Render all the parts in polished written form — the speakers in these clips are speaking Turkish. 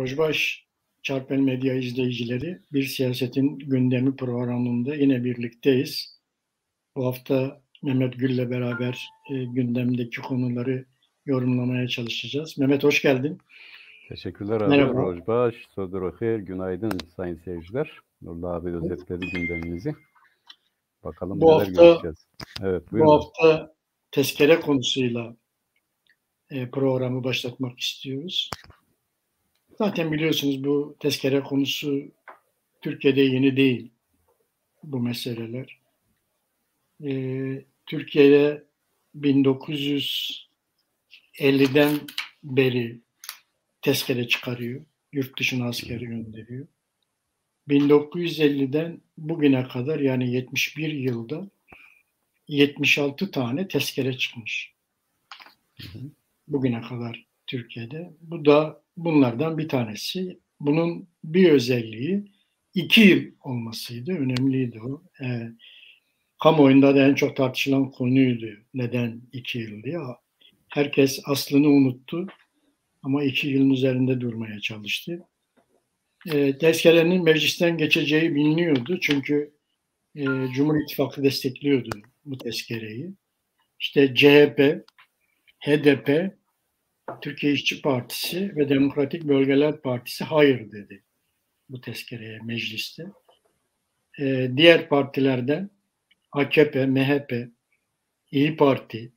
Rojbaş Çarpel Medya izleyicileri, Bir Siyasetin Gündemi programında yine birlikteyiz. Bu hafta Mehmet Gül'le beraber gündemdeki konuları yorumlamaya çalışacağız. Mehmet hoş geldin. Teşekkürler abi. Merhaba. Rojbaş, Sodroher, günaydın sayın seyirciler. Nurullah abi özetledi gündemimizi. Bakalım neler göreceğiz. Evet, buyurun. Bu hafta tezkere konusuyla programı başlatmak istiyoruz. Zaten biliyorsunuz bu tezkere konusu Türkiye'de yeni değil bu meseleler. Türkiye'de 1950'den beri tezkere çıkarıyor. Yurt dışına askeri gönderiyor. 1950'den bugüne kadar yani 71 yılda 76 tane tezkere çıkmış. Bugüne kadar Türkiye'de. Bu da bunlardan bir tanesi. Bunun bir özelliği 2 yıl olmasıydı. Önemliydi o. Kamuoyunda da en çok tartışılan konuydu. Neden 2 yıl diye. Herkes aslını unuttu ama 2 yılın üzerinde durmaya çalıştı. Tezkerenin meclisten geçeceği biliniyordu. Çünkü Cumhur İttifakı destekliyordu bu tezkereyi. İşte CHP, HDP, Türkiye İşçi Partisi ve Demokratik Bölgeler Partisi hayır dedi bu tezkereye mecliste. Diğer partilerden AKP, MHP, İyi Parti,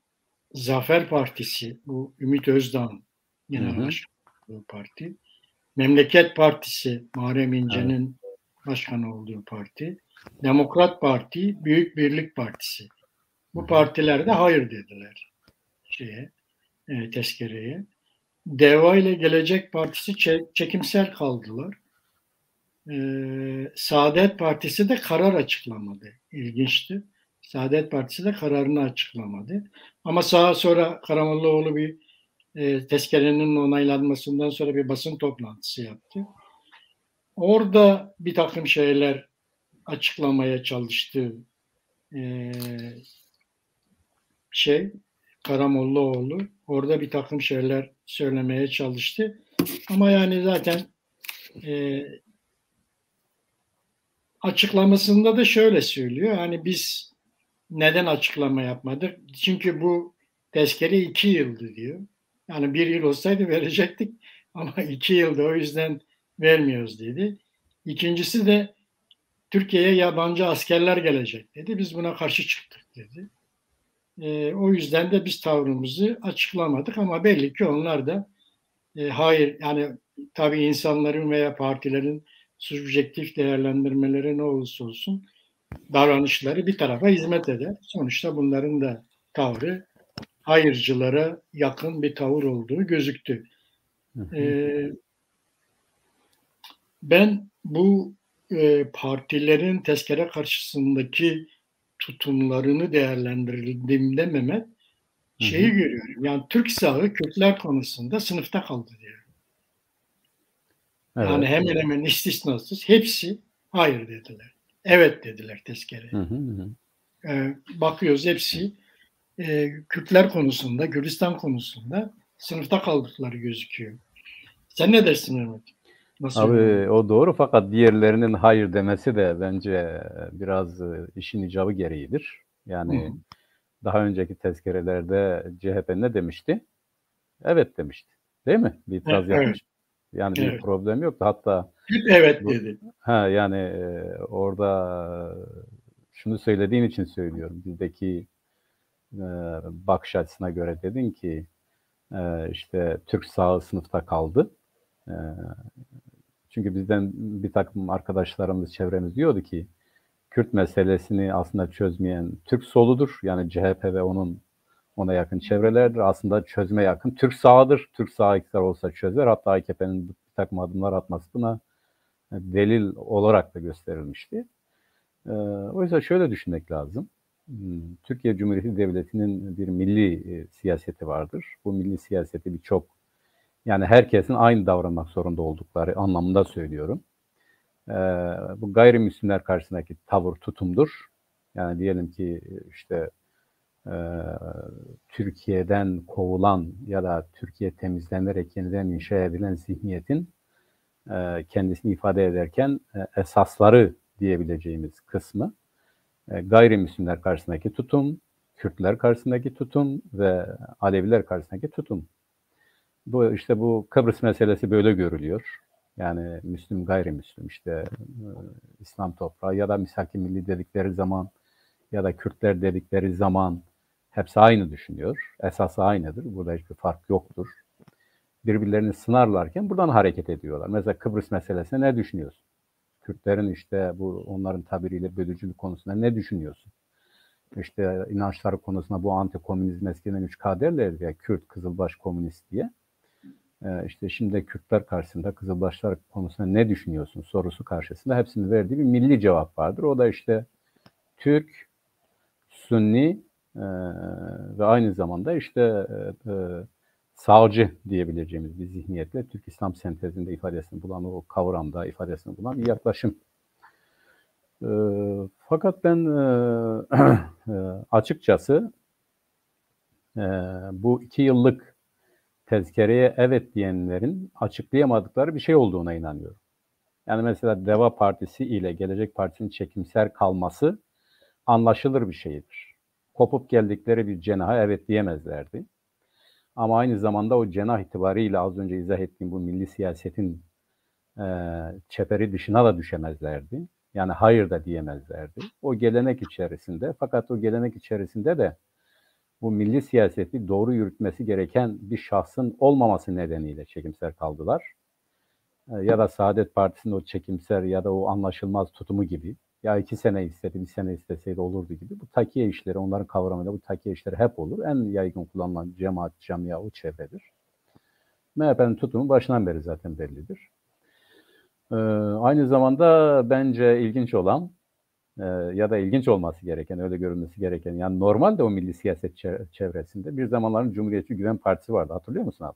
Zafer Partisi, bu Ümit Özdağ'ın genel başkanı parti, Memleket Partisi, Muharrem İnce'nin başkanı olduğu parti, Demokrat Parti, Büyük Birlik Partisi. Bu partilerde hayır dediler tezkereye. DEVA ile Gelecek Partisi çekimsel kaldılar. Saadet Partisi de karar açıklamadı. İlginçti. Saadet Partisi de kararını açıklamadı. Ama sonra Karamollaoğlu bir tezkerenin onaylanmasından sonra bir basın toplantısı yaptı. Orada bir takım şeyler açıklamaya çalıştı Karamollaoğlu. Orada bir takım şeyler söylemeye çalıştı. Ama yani zaten açıklamasında da şöyle söylüyor. Hani biz neden açıklama yapmadık? Çünkü bu tezkere 2 yıldı diyor. Yani 1 yıl olsaydı verecektik ama 2 yılda o yüzden vermiyoruz dedi. İkincisi de Türkiye'ye yabancı askerler gelecek dedi. Biz buna karşı çıktık dedi. O yüzden de biz tavrımızı açıklamadık ama belli ki onlar da hayır, yani tabii insanların veya partilerin subjektif değerlendirmeleri ne olursa olsun davranışları bir tarafa hizmet eder. Sonuçta bunların da tavrı hayırcılara yakın bir tavır olduğu gözüktü. Ben bu partilerin tezkere karşısındaki tutumlarını değerlendirdiğimde Mehmet görüyorum. Yani Türk sağı Kürtler konusunda sınıfta kaldı diyor. Evet. Yani hemen hemen istisnasız hepsi hayır dediler. Evet dediler tezkereye. Bakıyoruz hepsi Kürtler konusunda, Kürdistan konusunda sınıfta kaldıkları gözüküyor. Sen ne dersin Mehmet? Nasıl abi o doğru fakat diğerlerinin hayır demesi de bence biraz işin icabı gereğidir. Yani daha önceki tezkerelerde CHP ne demişti? Evet demişti. Değil mi? Bir itiraz yapmış. Yani bir problem yoktu. Hatta evet dedi. Yani orada şunu söylediğin için söylüyorum. Bizdeki bakış açısına göre dedin ki işte Türk sağı sınıfta kaldı. Çünkü bizden bir takım arkadaşlarımız, çevremiz diyordu ki Kürt meselesini aslında çözmeyen Türk soludur. Yani CHP ve ona yakın çevrelerdir. Aslında çözme yakın Türk sağıdır. Türk sağı iktidar olsa çözer. Hatta AKP'nin bir takım adımlar atması buna delil olarak da gösterilmişti. O yüzden şöyle düşünmek lazım. Türkiye Cumhuriyeti Devleti'nin bir milli siyaseti vardır. Bu milli siyaseti yani herkesin aynı davranmak zorunda oldukları anlamında söylüyorum. Bu gayrimüslimler karşısındaki tavır tutumdur. Yani diyelim ki işte Türkiye'den kovulan ya da Türkiye temizlenerek yeniden inşa edilen zihniyetin kendisini ifade ederken esasları diyebileceğimiz kısmı gayrimüslimler karşısındaki tutum, Kürtler karşısındaki tutum ve Aleviler karşısındaki tutum. Bu Kıbrıs meselesi böyle görülüyor. Yani Müslüm gayrimüslim İslam toprağı ya da misaki milli dedikleri zaman ya da Kürtler dedikleri zaman hepsi aynı düşünüyor. Esası aynıdır. Burada hiçbir fark yoktur. Birbirlerini sınarlarken buradan hareket ediyorlar. Mesela Kıbrıs meselesine ne düşünüyorsun? Kürtlerin onların tabiriyle bölücülük konusunda ne düşünüyorsun? İnançları konusunda bu anti-komünizm eskiden 3K derlerdi ya, Kürt, Kızılbaş, Komünist diye. Şimdi Kürtler karşısında Kızılbaşlar konusunda ne düşünüyorsun sorusu karşısında hepsinin verdiği bir milli cevap vardır. O da Türk, Sünni ve aynı zamanda sağcı diyebileceğimiz bir zihniyetle Türk İslam sentezinde ifadesini bulan, o kavramda ifadesini bulan bir yaklaşım. Fakat ben açıkçası bu 2 yıllık tezkereye evet diyenlerin açıklayamadıkları bir şey olduğuna inanıyorum. Yani mesela Deva Partisi ile Gelecek Partisi'nin çekimser kalması anlaşılır bir şeydir. Kopup geldikleri bir cenaha evet diyemezlerdi. Ama aynı zamanda o cenah itibariyle az önce izah ettiğim bu milli siyasetin çeperi dışına da düşemezlerdi. Yani hayır da diyemezlerdi. O gelenek içerisinde, fakat o gelenek içerisinde de bu milli siyaseti doğru yürütmesi gereken bir şahsın olmaması nedeniyle çekimser kaldılar. Ya da Saadet Partisi'nin o çekimser ya da o anlaşılmaz tutumu gibi, ya 2 sene istedi, 1 sene isteseydi olurdu gibi, bu takiye işleri, onların kavramıyla bu takiye işleri hep olur. En yaygın kullanılan cemaat, camia o çevredir. MHP'nin tutumu başından beri zaten bellidir. Aynı zamanda bence ilginç olan ya da ilginç olması gereken, öyle görülmesi gereken, yani normalde o milli siyaset çevresinde bir zamanların Cumhuriyetçi Güven Partisi vardı. Hatırlıyor musun abi?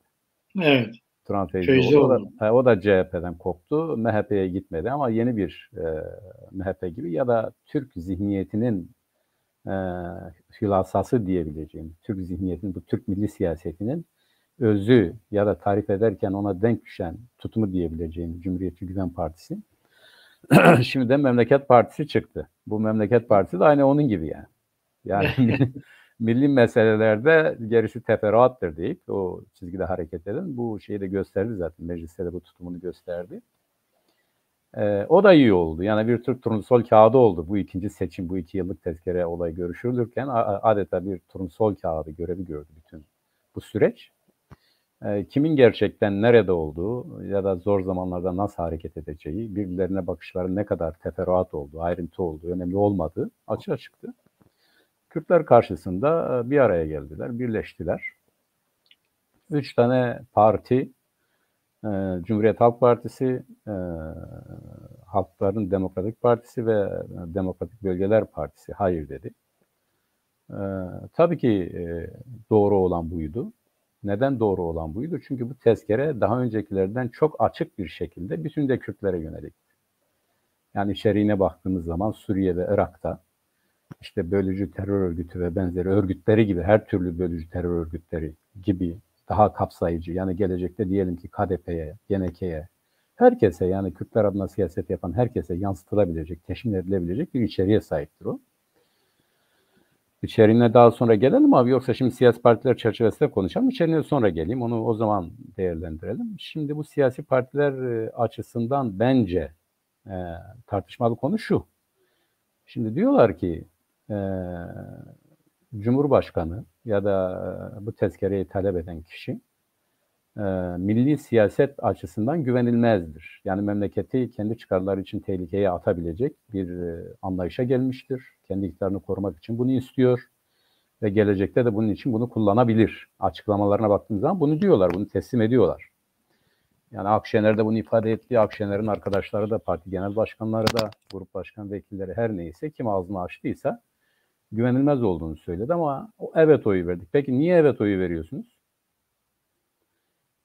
Evet. Turan Feyzioğlu. O da CHP'den koptu. MHP'ye gitmedi ama yeni bir MHP gibi ya da Türk zihniyetinin hülasası diyebileceğim, Türk zihniyetinin, bu Türk milli siyasetinin özü ya da tarif ederken ona denk düşen tutumu diyebileceğim Cumhuriyetçi Güven Partisi. Şimdi de Memleket Partisi çıktı. Bu Memleket Partisi de aynı onun gibi yani. Yani milli meselelerde gerisi teferruattır deyip o çizgide hareket eden bu şeyi de gösterdi zaten. Mecliste de bu tutumunu gösterdi. O da iyi oldu. Yani bir tür turnusol kağıdı oldu. Bu ikinci seçim, bu 2 yıllık tezkere olayı görüşülürken adeta bir turnusol kağıdı görevi gördü bütün bu süreç. Kimin gerçekten nerede olduğu ya da zor zamanlarda nasıl hareket edeceği, birbirlerine bakışların ne kadar teferruat olduğu, ayrıntı olduğu, önemli olmadığı açığa çıktı. Kürtler karşısında bir araya geldiler, birleştiler. 3 tane parti, Cumhuriyet Halk Partisi, Halkların Demokratik Partisi ve Demokratik Bölgeler Partisi hayır dedi. Tabii ki doğru olan buydu. Neden doğru olan buydu? Çünkü bu tezkere daha öncekilerden çok açık bir şekilde bütün de Kürtlere yönelik. Yani içeriğine baktığımız zaman Suriye ve Irak'ta bölücü terör örgütü ve benzeri örgütleri gibi, her türlü bölücü terör örgütleri gibi daha kapsayıcı, yani gelecekte diyelim ki KDP'ye, GNK'ye, herkese, yani Kürtler adına siyaset yapan herkese yansıtılabilecek, teşmil edilebilecek bir içeriğe sahiptir o. İçeriğine daha sonra gelelim abi, yoksa şimdi siyasi partiler çerçevesinde konuşalım. İçeriğine sonra geleyim, onu o zaman değerlendirelim. Şimdi bu siyasi partiler açısından bence tartışmalı konu şu. Şimdi diyorlar ki Cumhurbaşkanı ya da bu tezkereyi talep eden kişi milli siyaset açısından güvenilmezdir. Yani memleketi kendi çıkarları için tehlikeye atabilecek bir anlayışa gelmiştir. Kendi iktidarını korumak için bunu istiyor ve gelecekte de bunun için bunu kullanabilir. Açıklamalarına baktığımız zaman bunu diyorlar, bunu teslim ediyorlar. Yani Akşener de bunu ifade etti. Akşener'in arkadaşları da, parti genel başkanları da, grup başkan vekilleri, her neyse kim ağzını açtıysa güvenilmez olduğunu söyledi ama evet oyu verdik. Peki niye evet oyu veriyorsunuz?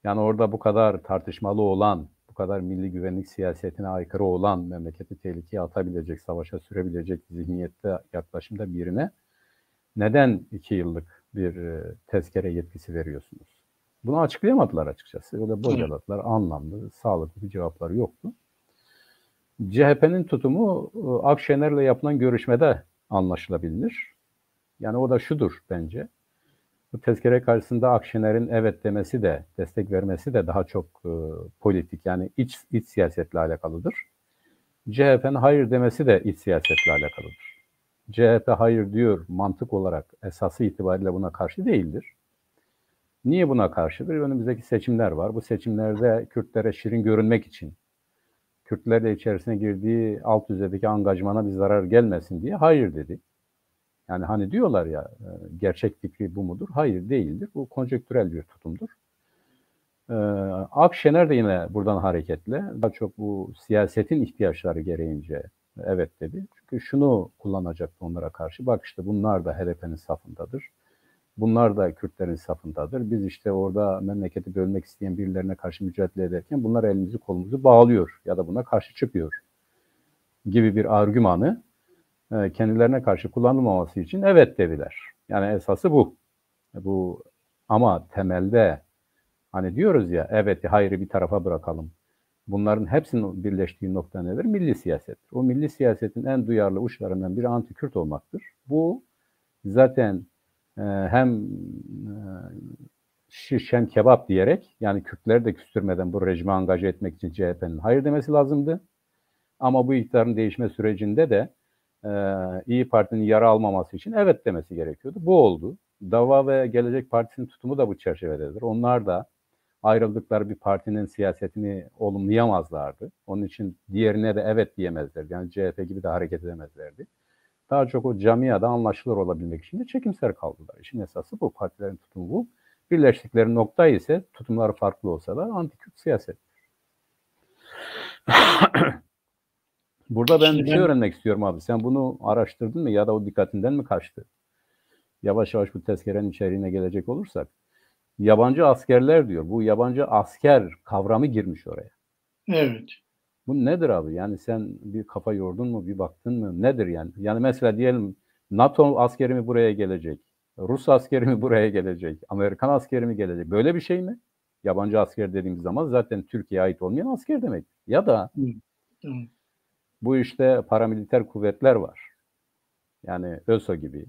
Yani orada bu kadar tartışmalı olan, bu kadar milli güvenlik siyasetine aykırı olan, memleketi tehlikeye atabilecek, savaşa sürebilecek zihniyette, yaklaşımda birine neden 2 yıllık bir tezkere yetkisi veriyorsunuz? Bunu açıklayamadılar açıkçası. Öyle bocaladılar. Evet. Anlamlı, sağlıklı bir cevapları yoktu. CHP'nin tutumu Akşener'le yapılan görüşmede anlaşılabilir. Yani o da şudur bence. Bu tezkere karşısında Akşener'in evet demesi de, destek vermesi de daha çok politik, yani iç siyasetle alakalıdır. CHP'nin hayır demesi de iç siyasetle alakalıdır. CHP hayır diyor, mantık olarak esası itibariyle buna karşı değildir. Niye buna karşıdır? Önümüzdeki seçimler var. Bu seçimlerde Kürtlere şirin görünmek için, Kürtlerle içerisine girdiği alt düzeydeki angajmana bir zarar gelmesin diye hayır dedi. Yani hani diyorlar ya, gerçek fikri bu mudur? Hayır, değildir. Bu konjektürel bir tutumdur. Akşener de yine buradan hareketle daha çok bu siyasetin ihtiyaçları gereğince evet dedi. Çünkü şunu kullanacaktı onlara karşı. Bak işte bunlar da HDP'nin safındadır. Bunlar da Kürtlerin safındadır. Biz işte orada memleketi bölmek isteyen birilerine karşı mücadele ederken bunlar elimizi kolumuzu bağlıyor ya da buna karşı çıkıyor gibi bir argümanı kendilerine karşı kullanılmaması için evet dediler. Yani esası bu. Bu ama temelde hani diyoruz ya, evet hayırı bir tarafa bırakalım. Bunların hepsinin birleştiği nokta nedir? Milli siyasettir. O milli siyasetin en duyarlı uçlarından biri anti-Kürt olmaktır. Bu zaten hem şiş hem kebap diyerek, yani Kürtleri de küstürmeden bu rejime angaje etmek için CHP'nin hayır demesi lazımdı. Ama bu iktidarın değişme sürecinde de İyi Parti'nin yara almaması için evet demesi gerekiyordu. Bu oldu. Dava ve Gelecek Partisi'nin tutumu da bu çerçevededir. Onlar da ayrıldıkları bir partinin siyasetini olumlayamazlardı. Onun için diğerine de evet diyemezlerdi. Yani CHP gibi de hareket edemezlerdi. Daha çok o camiada anlaşılır olabilmek için de çekimser kaldılar. İşin esası bu. Partilerin tutumu bu. Birleştikleri nokta ise tutumları farklı olsa da anti-Kürt siyaset. Burada ben bir şey öğrenmek istiyorum abi. Sen bunu araştırdın mı ya da o dikkatinden mi kaçtı? Yavaş yavaş bu tezkerenin içeriğine gelecek olursak. Yabancı askerler diyor. Bu yabancı asker kavramı girmiş oraya. Evet. Bu nedir abi? Yani sen bir kafa yordun mu, bir baktın mı? Nedir yani? Yani mesela diyelim NATO askeri mi buraya gelecek? Rus askeri mi buraya gelecek? Amerikan askeri mi gelecek? Böyle bir şey mi? Yabancı asker dediğimiz zaman zaten Türkiye'ye ait olmayan asker demek. Ya da bu işte paramiliter kuvvetler var. Yani ÖSO gibi.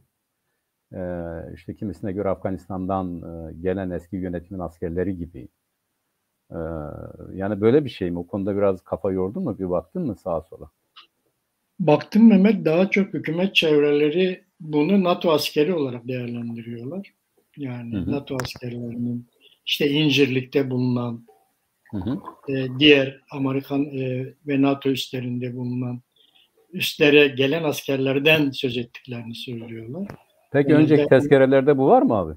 İşte kimisine göre Afganistan'dan gelen eski yönetimin askerleri gibi. Yani böyle bir şey mi? O konuda biraz kafa yordun mu? Bir baktın mı sağa sola? Baktım Mehmet, daha çok hükümet çevreleri bunu NATO askeri olarak değerlendiriyorlar. Hı Yani hı. NATO askerlerinin işte İncirlik'te bulunan, Hı hı. diğer Amerikan ve NATO üslerinde bulunan üstlere gelen askerlerden söz ettiklerini söylüyorlar. Peki önceki Genelde tezkerelerde bu var mı abi?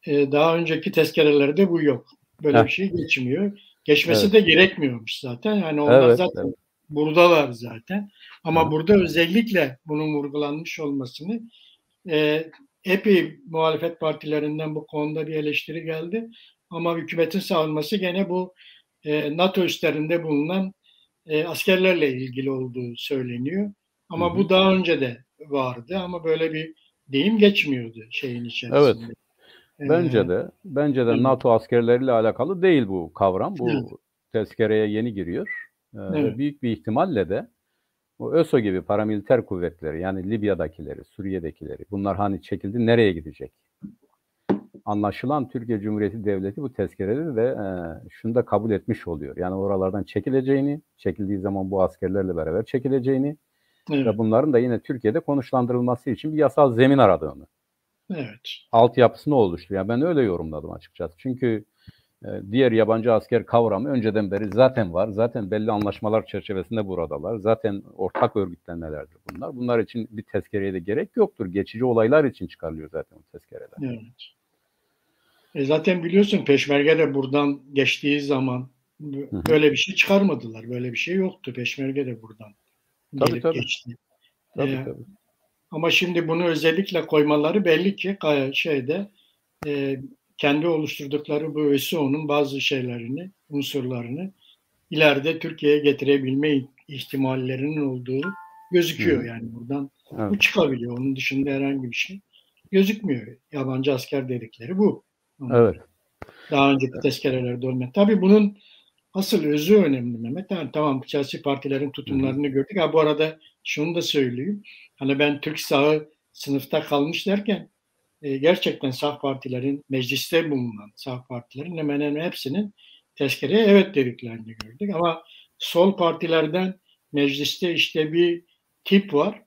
daha önceki tezkerelerde bu yok. Böyle Heh, bir şey geçmiyor. Geçmesi evet. de gerekmiyormuş zaten. Yani onlar Evet, evet. zaten buradalar zaten. Hı Ama hı. burada özellikle bunun vurgulanmış olmasını, epey muhalefet partilerinden bu konuda bir eleştiri geldi. Ama hükümetin savunması gene bu NATO üslerinde bulunan askerlerle ilgili olduğu söyleniyor. Hı Ama hı. bu daha önce de vardı ama böyle bir deyim geçmiyordu şeyin Evet. içerisinde. E, Bence de evet, NATO askerleriyle alakalı değil bu kavram. evet, Bu tezkereye yeni giriyor. Ve evet, büyük bir ihtimalle de o ÖSO gibi paramiliter kuvvetleri, yani Libya'dakileri, Suriye'dekileri, bunlar hani çekildi, nereye gidecek? Anlaşılan Türkiye Cumhuriyeti Devleti bu tezkerede de şunu da kabul etmiş oluyor. Yani oralardan çekileceğini, çekildiği zaman bu askerlerle beraber çekileceğini ve evet, bunların da yine Türkiye'de konuşlandırılması için bir yasal zemin aradığını, evet. altyapısını oluşturuyor. Yani ben öyle yorumladım açıkçası. Çünkü diğer yabancı asker kavramı önceden beri zaten var. Zaten belli anlaşmalar çerçevesinde buradalar. Zaten ortak örgütlenmelerdir bunlar. Bunlar için bir tezkereye de gerek yoktur. Geçici olaylar için çıkarılıyor zaten bu tezkereler. Evet. Zaten biliyorsun Peşmerge de buradan geçtiği zaman Hı hı. böyle bir şey çıkarmadılar. Böyle bir şey yoktu. Peşmerge de buradan Tabii gelip tabii. geçti. Tabii tabii. Ama şimdi bunu özellikle koymaları belli ki şeyde e, kendi oluşturdukları bu ÖSO'nun bazı şeylerini, unsurlarını ileride Türkiye'ye getirebilme ihtimallerinin olduğu Hı gözüküyor. hı. Yani buradan Evet. bu çıkabiliyor. Onun dışında herhangi bir şey gözükmüyor. Yabancı asker dedikleri bu. Evet. Onlar. Daha önceki tezkerelerde olmayan. Tabii bunun asıl özü önemli Mehmet. Yani tamam siyasi partilerin tutumlarını gördük. Ha, bu arada şunu da söyleyeyim. Hani ben Türk sağı sınıfta kalmış derken gerçekten sağ partilerin, mecliste bulunan sağ partilerin hemen hemen hepsinin tezkereye evet dediklerini gördük. Ama sol partilerden mecliste işte bir tip var.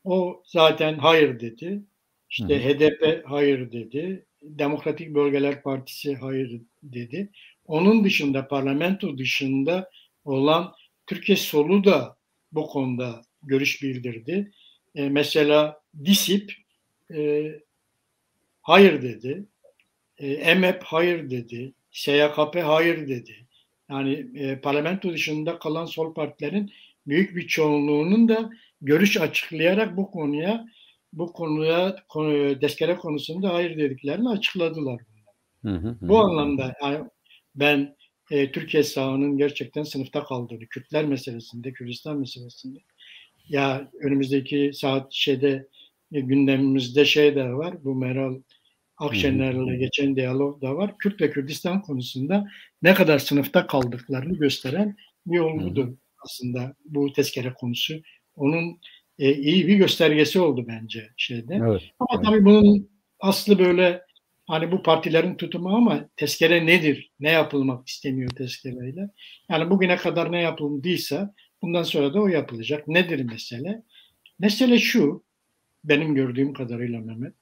O zaten hayır dedi. İşte HDP hayır dedi. Demokratik Bölgeler Partisi hayır dedi. Onun dışında parlamento dışında olan Türkiye solu da bu konuda görüş bildirdi. Mesela DİSİP hayır dedi. EMEP hayır dedi. SYKP hayır dedi. Yani parlamento dışında kalan sol partilerin büyük bir çoğunluğunun da görüş açıklayarak bu konuya tezkere konusunda hayır dediklerini açıkladılar. Bu anlamda yani ben Türkiye sağının gerçekten sınıfta kaldığını, Kürtler meselesinde, Kürdistan meselesinde ya önümüzdeki saat gündemimizde de var. Bu Meral Akşener'le geçen diyalog da var. Kürt ve Kürdistan konusunda ne kadar sınıfta kaldıklarını gösteren bir olgudur aslında bu tezkere konusu. Onun iyi bir göstergesi oldu bence Evet, Ama tabii bunun aslı böyle hani bu partilerin tutumu ama tezkere nedir? Ne yapılmak isteniyor tezkereyle? Yani bugüne kadar ne yapıldıysa bundan sonra da o yapılacak. Nedir mesele? Mesele şu, benim gördüğüm kadarıyla Mehmet.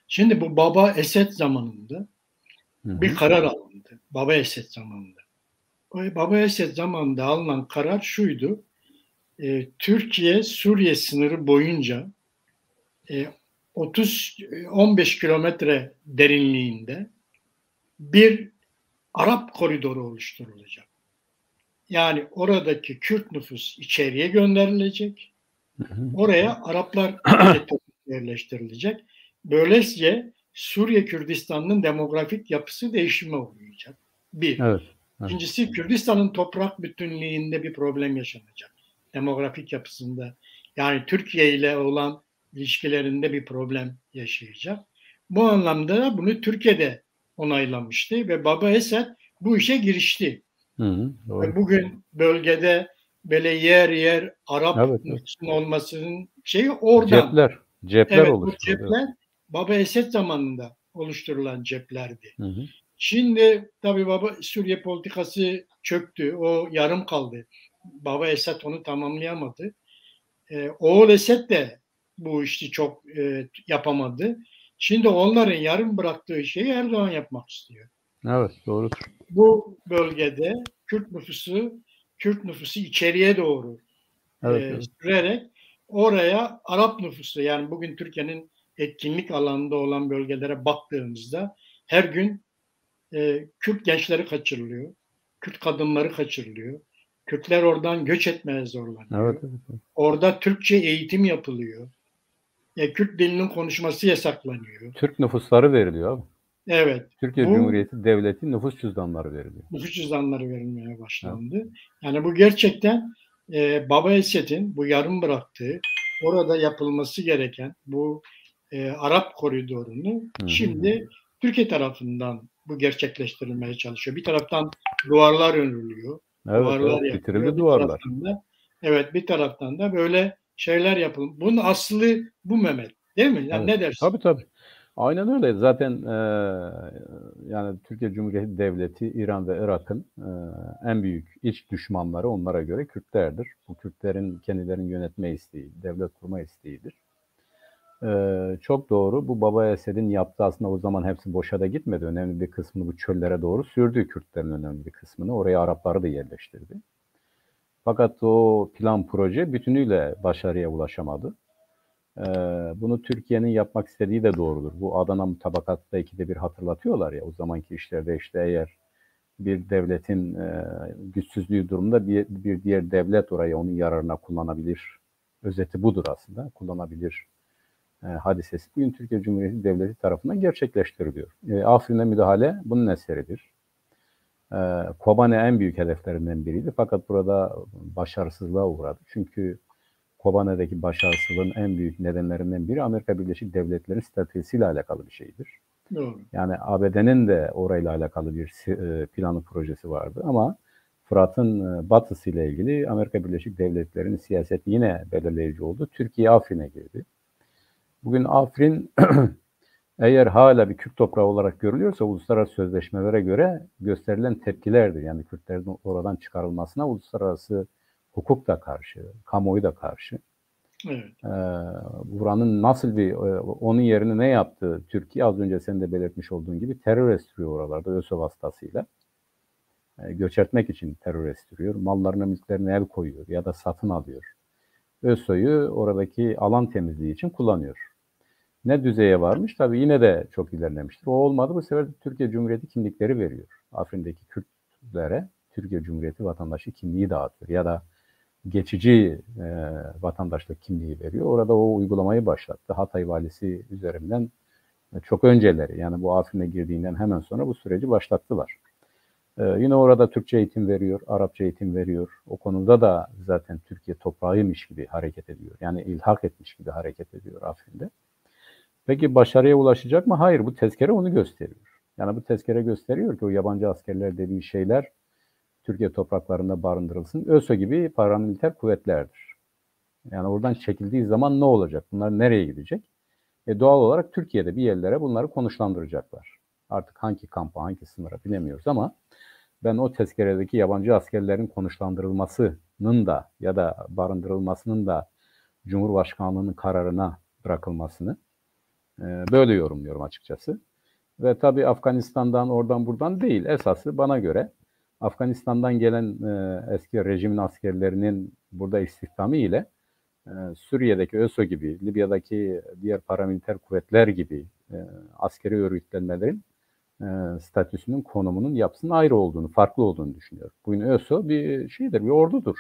Şimdi bu Baba Esed zamanında bir karar alındı. Baba Esed zamanında. O Baba Esed zamanında alınan karar şuydu. Türkiye-Suriye sınırı boyunca 15 kilometre derinliğinde bir Arap koridoru oluşturulacak. Yani oradaki Kürt nüfus içeriye gönderilecek. Oraya Araplar yerleştirilecek. Böylece Suriye Kürdistan'ın demografik yapısı değişime uğrayacak. Bir. Evet. İkincisi Kürdistan'ın toprak bütünlüğünde bir problem yaşanacak. Demografik yapısında. Yani Türkiye ile olan ilişkilerinde bir problem yaşayacak. Bu anlamda bunu Türkiye'de onaylamıştı ve Baba Esed bu işe girişti. Ve bugün bölgede böyle yer yer Arap nüfusun olmasının oradan. Cepler oluştu. Bu cepler Baba Esed zamanında oluşturulan ceplerdi. Şimdi tabii Baba Suriye politikası çöktü. O yarım kaldı. Baba Esed onu tamamlayamadı. Oğul Esed de bu işi çok yapamadı. Şimdi onların yarım bıraktığı şeyi Erdoğan yapmak istiyor. Evet, doğrudur. Bu bölgede Kürt nüfusu içeriye doğru sürerek oraya Arap nüfusu yani bugün Türkiye'nin etkinlik alanında olan bölgelere baktığımızda her gün Kürt gençleri kaçırılıyor. Kürt kadınları kaçırılıyor. Kürtler oradan göç etmeye zorlanıyor. Evet. Orada Türkçe eğitim yapılıyor. Kürt dilinin konuşması yasaklanıyor. Türk nüfusları veriliyor abi. Evet. Türkiye Cumhuriyeti Devleti nüfus cüzdanları veriliyor. Nüfus cüzdanları verilmeye başlandı. Evet. Yani bu gerçekten Baba Esed'in bu yarım bıraktığı orada yapılması gereken bu Arap koridorunu şimdi Türkiye tarafından bu gerçekleştirilmeye çalışıyor. Bir taraftan duvarlar örülüyor. Evet, bitirildi duvarlar. Bir taraftan da böyle şeyler yapılıyor. Bunun aslı bu Mehmet. Değil mi? Yani ne dersin? Tabii. Aynen öyle. Zaten yani Türkiye Cumhuriyeti Devleti, İran ve Irak'ın en büyük iç düşmanları onlara göre Kürtlerdir. Bu Kürtlerin kendilerini yönetme isteği, devlet kurma isteğidir. Çok doğru. Bu Baba Esed'in yaptığı aslında o zaman hepsi boşa da gitmedi. Önemli bir kısmını bu çöllere doğru sürdü. Kürtlerin önemli bir kısmını. Oraya Arapları da yerleştirdi. Fakat o plan proje bütünüyle başarıya ulaşamadı. Bunu Türkiye'nin yapmak istediği de doğrudur. Bu Adana Mutabakat'ta ikide bir hatırlatıyorlar ya. O zamanki işlerde işte eğer bir devletin güçsüzlüğü durumunda bir diğer devlet orayı onun yararına kullanabilir. Özeti budur aslında. Kullanabilir hadisesi bugün Türkiye Cumhuriyeti Devleti tarafından gerçekleştiriliyor. Afrin'e müdahale bunun eseridir. Kobane en büyük hedeflerinden biriydi. Fakat burada başarısızlığa uğradı. Çünkü Kobane'deki başarısızlığın en büyük nedenlerinden biri Amerika Birleşik Devletleri'nin stratejisiyle alakalı bir şeydir. Doğru. Yani ABD'nin de orayla alakalı bir planı projesi vardı ama Fırat'ın batısı ile ilgili Amerika Birleşik Devletleri'nin siyaseti yine belirleyici oldu. Türkiye Afrin'e girdi. Bugün Afrin eğer hala bir Kürt toprağı olarak görülüyorsa uluslararası sözleşmelere göre gösterilen tepkilerdir. Yani Kürtlerin oradan çıkarılmasına uluslararası hukuk da karşı, kamuoyu da karşı. Evet. Buranın nasıl onun yerine ne yaptı? Türkiye az önce senin de belirtmiş olduğun gibi terör estiriyor oralarda ÖSO vasıtasıyla. Göç etmek için terör estiriyor. Mallarına, mülklerine el koyuyor ya da satın alıyor. ÖSO'yu oradaki alan temizliği için kullanıyor. Ne düzeye varmış? Tabii yine de çok ilerlemiştir. O olmadı. Bu sefer Türkiye Cumhuriyeti kimlikleri veriyor. Afrin'deki Kürtlere Türkiye Cumhuriyeti vatandaşı kimliği dağıtıyor. Ya da geçici vatandaşlık kimliği veriyor. Orada o uygulamayı başlattı. Hatay valisi üzerinden çok önceleri, yani bu Afrin'e girdiğinden hemen sonra bu süreci başlattılar. Yine orada Türkçe eğitim veriyor, Arapça eğitim veriyor. O konuda da zaten Türkiye toprağıymış gibi hareket ediyor. Yani ilhak etmiş gibi hareket ediyor Afrin'de. Peki başarıya ulaşacak mı? Hayır, bu tezkere onu gösteriyor. Yani bu tezkere gösteriyor ki o yabancı askerler dediği şeyler Türkiye topraklarında barındırılsın. ÖSO gibi paramiliter kuvvetlerdir. Yani oradan çekildiği zaman ne olacak? Bunlar nereye gidecek? Doğal olarak Türkiye'de bir yerlere bunları konuşlandıracaklar. Artık hangi kampa, hangi sınıra bilemiyoruz ama ben o tezkeredeki yabancı askerlerin konuşlandırılmasının da ya da barındırılmasının da Cumhurbaşkanlığının kararına bırakılmasını böyle yorumluyorum açıkçası. Ve tabii Afganistan'dan oradan buradan değil. Esası bana göre Afganistan'dan gelen eski rejimin askerlerinin burada istihdamı ile Suriye'deki ÖSO gibi, Libya'daki diğer paramiliter kuvvetler gibi askeri örgütlenmelerin statüsünün, konumunun, yapısının ayrı olduğunu, farklı olduğunu düşünüyorum. Bugün ÖSO bir şeydir, bir ordudur.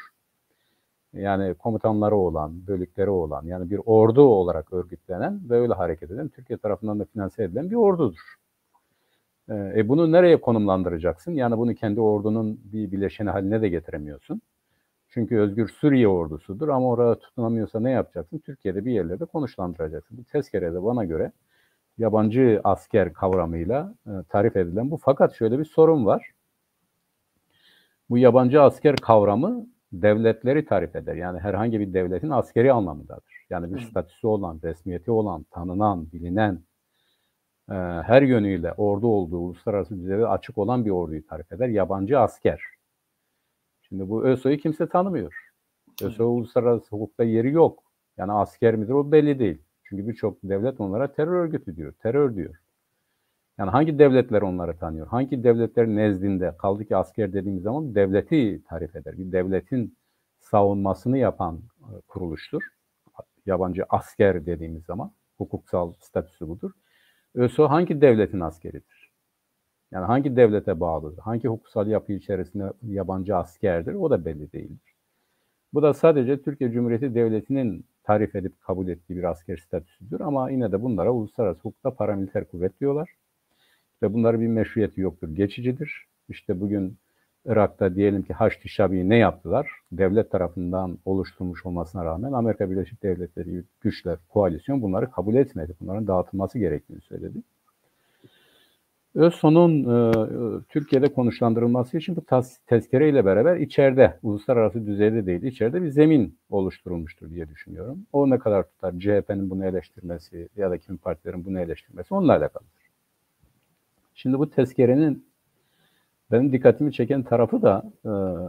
Yani komutanları olan, bölükleri olan, yani bir ordu olarak örgütlenen ve öyle hareket eden, Türkiye tarafından da finanse edilen bir ordudur. Bunu nereye konumlandıracaksın? Yani bunu kendi ordunun bir bileşeni haline de getiremiyorsun. Çünkü Özgür Suriye ordusudur ama orada tutunamıyorsa ne yapacaksın? Türkiye'de bir yerlerde konuşlandıracaksın. Bu tezkerede bana göre yabancı asker kavramıyla tarif edilen bu. Fakat şöyle bir sorun var. Bu yabancı asker kavramı devletleri tarif eder. Yani herhangi bir devletin askeri anlamındadır. Yani bir statüsü olan, resmiyeti olan, tanınan, bilinen, her yönüyle ordu olduğu, uluslararası düzeyde açık olan bir orduyu tarif eder. Yabancı asker. Şimdi bu ÖSO'yu kimse tanımıyor. ÖSO uluslararası hukukta yeri yok. Yani asker midir o belli değil. Çünkü birçok devlet onlara terör örgütü diyor, terör diyor. Yani hangi devletler onları tanıyor? Hangi devletler nezdinde, kaldı ki asker dediğimiz zaman devleti tarif eder. Bir devletin savunmasını yapan kuruluştur. Yabancı asker dediğimiz zaman hukuksal statüsü budur. ÖSO hangi devletin askeridir? Yani hangi devlete bağlıdır? Hangi hukuksal yapı içerisinde yabancı askerdir? O da belli değildir. Bu da sadece Türkiye Cumhuriyeti Devleti'nin tarif edip kabul ettiği bir asker statüsüdür. Ama yine de bunlara uluslararası hukukta paramiliter kuvvet diyorlar. Ve bunların bir meşruiyeti yoktur, geçicidir. İşte bugün Irak'ta diyelim ki Haçlı Şabi'yi ne yaptılar? Devlet tarafından oluşturulmuş olmasına rağmen Amerika Birleşik Devletleri güçler, koalisyon bunları kabul etmedi. Bunların dağıtılması gerektiğini söyledi. ÖSO'nun Türkiye'de konuşlandırılması için bu tezkere ile beraber içeride, uluslararası düzeyde değil, içeride bir zemin oluşturulmuştur diye düşünüyorum. O ne kadar tutar? CHP'nin bunu eleştirmesi ya da kimi partilerin bunu eleştirmesi onunla alakalıdır. Şimdi bu tezkerenin benim dikkatimi çeken tarafı da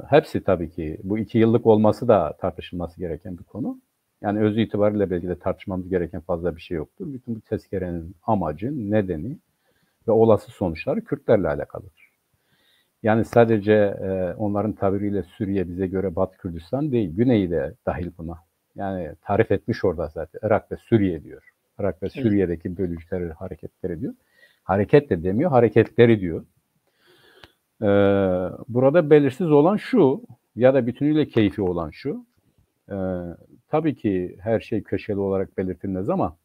hepsi tabii ki bu 2 yıllık olması da tartışılması gereken bir konu. Yani özü itibariyle belki de tartışmamız gereken fazla bir şey yoktur. Bütün bu tezkerenin amacı, nedeni ve olası sonuçları Kürtlerle alakalıdır. Yani sadece onların tabiriyle Suriye bize göre Batı Kürdistan değil, Güney'i de dahil buna. Yani tarif etmiş orada zaten. Irak ve Suriye diyor. Irak ve Suriye'deki bölücü terör hareketleri diyor. Hareket de demiyor, hareketleri diyor. Burada belirsiz olan şu ya da bütünüyle keyfi olan şu. Tabii ki her şey köşeli olarak belirtilmez ama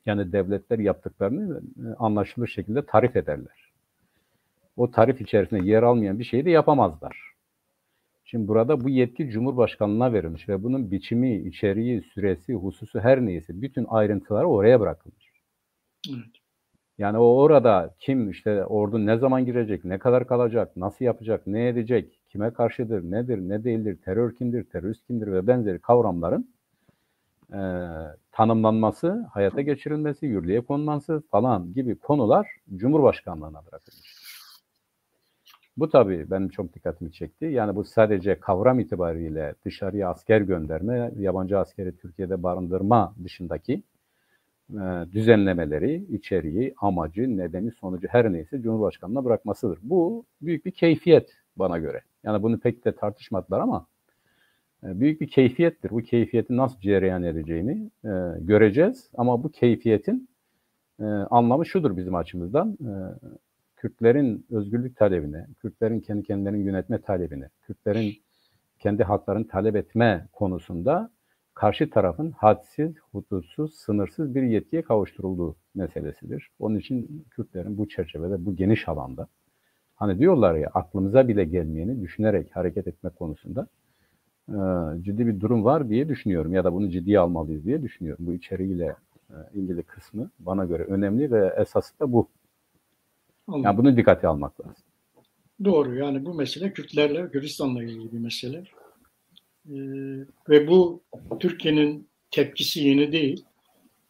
yani devletler yaptıklarını anlaşılır şekilde tarif ederler. O tarif içerisinde yer almayan bir şeyi de yapamazlar. Şimdi burada bu yetki Cumhurbaşkanlığına verilmiş ve bunun biçimi, içeriği, süresi, hususu her neyse bütün ayrıntıları oraya bırakılmış. Evet. Yani o orada kim, işte ordu ne zaman girecek, ne kadar kalacak, nasıl yapacak, ne edecek, kime karşıdır, nedir, ne değildir, terör kimdir, terörist kimdir ve benzeri kavramların tanımlanması, hayata geçirilmesi, yürürlüğe konulması falan gibi konular Cumhurbaşkanlığına bırakılmış. Bu tabii benim çok dikkatimi çekti. Yani bu sadece kavram itibariyle dışarıya asker gönderme, yabancı askeri Türkiye'de barındırma dışındaki düzenlemeleri, içeriği, amacı, nedeni, sonucu her neyse Cumhurbaşkanı'na bırakmasıdır. Bu büyük bir keyfiyet bana göre. Yani bunu pek de tartışmadılar ama büyük bir keyfiyettir. Bu keyfiyetin nasıl cereyan edeceğini göreceğiz. Ama bu keyfiyetin anlamı şudur bizim açımızdan. Kürtlerin özgürlük talebine, Kürtlerin kendi kendilerini yönetme talebine, Kürtlerin kendi haklarını talep etme konusunda karşı tarafın hadsiz, hudutsuz, sınırsız bir yetkiye kavuşturulduğu meselesidir. Onun için Kürtlerin bu çerçevede, bu geniş alanda, hani diyorlar ya, aklımıza bile gelmeyeni düşünerek hareket etme konusunda ciddi bir durum var diye düşünüyorum. Ya da bunu ciddiye almalıyız diye düşünüyorum. Bu içeriğiyle ilgili kısmı bana göre önemli ve esası da bu. Anladım. Yani bunu dikkate almak lazım. Doğru. Yani bu mesele Kürtlerle, Kürdistan'la ilgili bir mesele. Ve bu Türkiye'nin tepkisi yeni değil.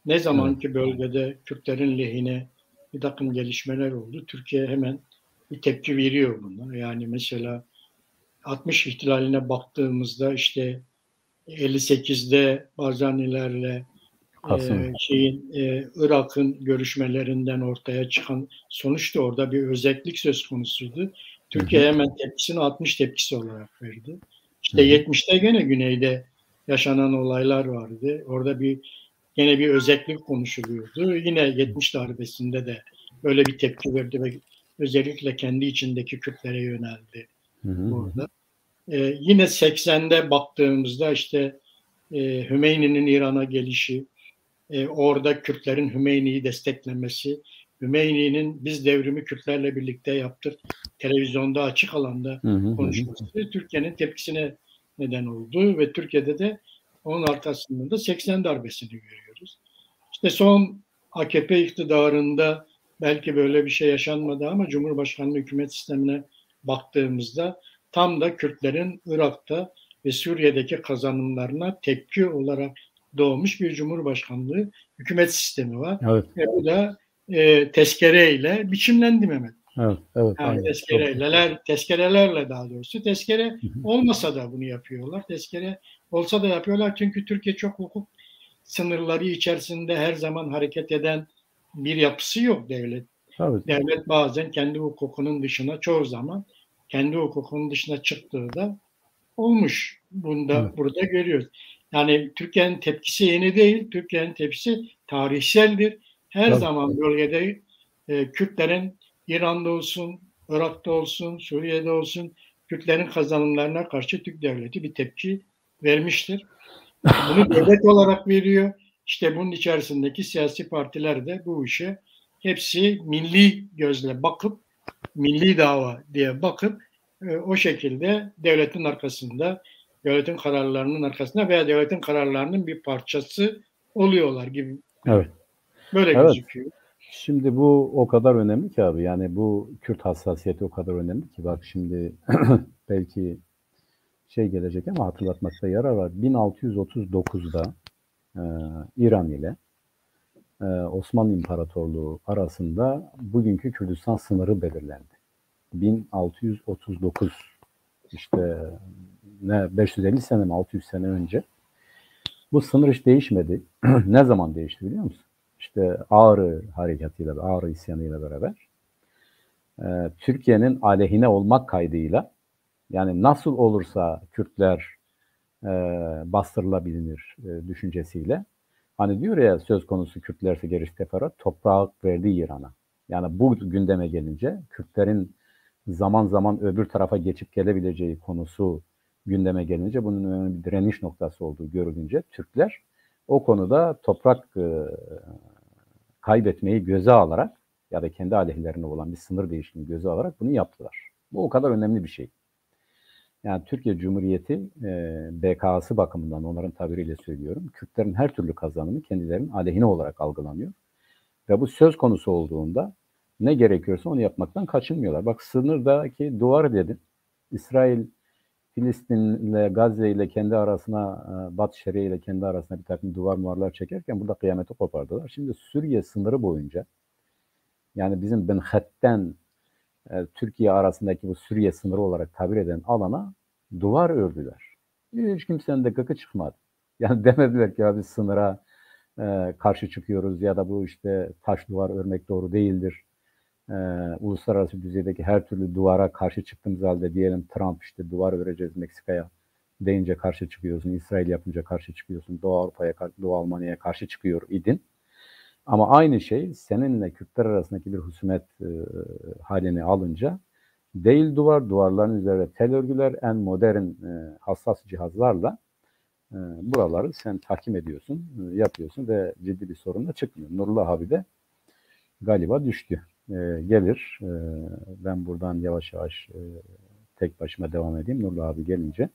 Ne zaman ki bölgede Kürtlerin lehine bir takım gelişmeler oldu, Türkiye hemen bir tepki veriyor buna. Yani mesela 60 ihtilaline baktığımızda işte 58'de Barzanilerle Irak'ın görüşmelerinden ortaya çıkan sonuçta orada bir özellik söz konusuydu. Türkiye hemen tepkisini 60 tepkisi olarak verdi. İşte 70'te gene güneyde yaşanan olaylar vardı. Orada gene bir özellik konuşuluyordu. Yine 70 darbesinde de böyle bir tepki verdi ve özellikle kendi içindeki Kürtlere yöneldi burada. Yine 80'de baktığımızda işte Hümeyni'nin İran'a gelişi, orada Kürtlerin Hümeyni'yi desteklemesi, Hümeyni'nin biz devrimi Kürtlerle birlikte yaptık, televizyonda açık alanda konuşması Türkiye'nin tepkisine neden oldu ve Türkiye'de de onun arkasından da 80 darbesini görüyoruz. İşte son AKP iktidarında belki böyle bir şey yaşanmadı ama Cumhurbaşkanlığı hükümet sistemine baktığımızda tam da Kürtlerin Irak'ta ve Suriye'deki kazanımlarına tepki olarak doğmuş bir Cumhurbaşkanlığı hükümet sistemi var. Evet. Ve bu da tezkereyle biçimlendi Mehmet. Evet, evet. Yani tezkerelerle daha doğrusu. Tezkere olmasa da bunu yapıyorlar. Tezkere olsa da yapıyorlar çünkü Türkiye çok hukuk sınırları içerisinde her zaman hareket eden bir yapısı yok devlet. Evet. Devlet bazen kendi hukukunun dışına, çoğu zaman kendi hukukunun dışına çıktığı da olmuş. Burada görüyoruz. Yani Türkiye'nin tepkisi yeni değil. Türkiye'nin tepkisi tarihseldir. Her zaman bölgede Kürtlerin İran'da olsun, Irak'ta olsun, Suriye'de olsun Kürtlerin kazanımlarına karşı Türk devleti bir tepki vermiştir. Bunu devlet olarak veriyor. İşte bunun içerisindeki siyasi partiler de bu işe hepsi milli gözle bakıp, milli dava diye bakıp o şekilde devletin arkasında, devletin kararlarının arkasında veya devletin kararlarının bir parçası oluyorlar gibi. Evet. Böyle gözüküyor. Şimdi bu o kadar önemli ki abi. Yani bu Kürt hassasiyeti o kadar önemli ki. Bak şimdi belki gelecek ama hatırlatmakta yarar var. 1639'da İran ile Osmanlı İmparatorluğu arasında bugünkü Kürdistan sınırı belirlendi. 1639 işte 550 sene mi 600 sene önce. Bu sınır hiç değişmedi. Ne zaman değişti biliyor musun? İşte Ağrı harekatıyla, Ağrı isyanıyla beraber Türkiye'nin aleyhine olmak kaydıyla, yani nasıl olursa Kürtler bastırılabilir düşüncesiyle, hani diyor ya, söz konusu Kürtlerse gerisi teferruat, toprağı verdi İran'a. Yani bu gündeme gelince, Kürtlerin zaman zaman öbür tarafa geçip gelebileceği konusu gündeme gelince, bunun önemli bir direniş noktası olduğu görülünce, Türkler o konuda toprak kaybetmeyi göze alarak ya da kendi aleyhlerine olan bir sınır değişimini göze alarak bunu yaptılar. Bu o kadar önemli bir şey. Yani Türkiye Cumhuriyeti BK'sı bakımından, onların tabiriyle söylüyorum, Kürtlerin her türlü kazanımı kendilerinin aleyhine olarak algılanıyor. Ve bu söz konusu olduğunda ne gerekiyorsa onu yapmaktan kaçınmıyorlar. Bak sınırdaki duvar dedim. İsrail, Filistin ile Gazze ile kendi arasına, Batı Şeria ile kendi arasına bir takım duvarlar çekerken burada kıyameti kopardılar. Şimdi Suriye sınırı boyunca yani bizim Ben Hat'ten Türkiye arasındaki bu Suriye sınırı olarak tabir eden alana duvar ördüler. Hiç kimsenin de gıkı çıkmadı. Yani demediler ki abi sınıra karşı çıkıyoruz ya da bu işte taş duvar örmek doğru değildir. Uluslararası düzeydeki her türlü duvara karşı çıktığımız halde diyelim Trump işte duvar öreceğiz Meksika'ya deyince karşı çıkıyorsun. İsrail yapınca karşı çıkıyorsun. Doğu Avrupa'ya, Doğu Almanya'ya karşı çıkıyor idin. Ama aynı şey seninle Kürtler arasındaki bir husumet halini alınca değil duvarların üzerinde tel örgüler en modern hassas cihazlarla buraları sen tahkim ediyorsun, yapıyorsun ve ciddi bir sorun da çıkmıyor. Nurullah abi de galiba düştü. Gelir. Ben buradan yavaş yavaş tek başıma devam edeyim. Nurullah abi gelince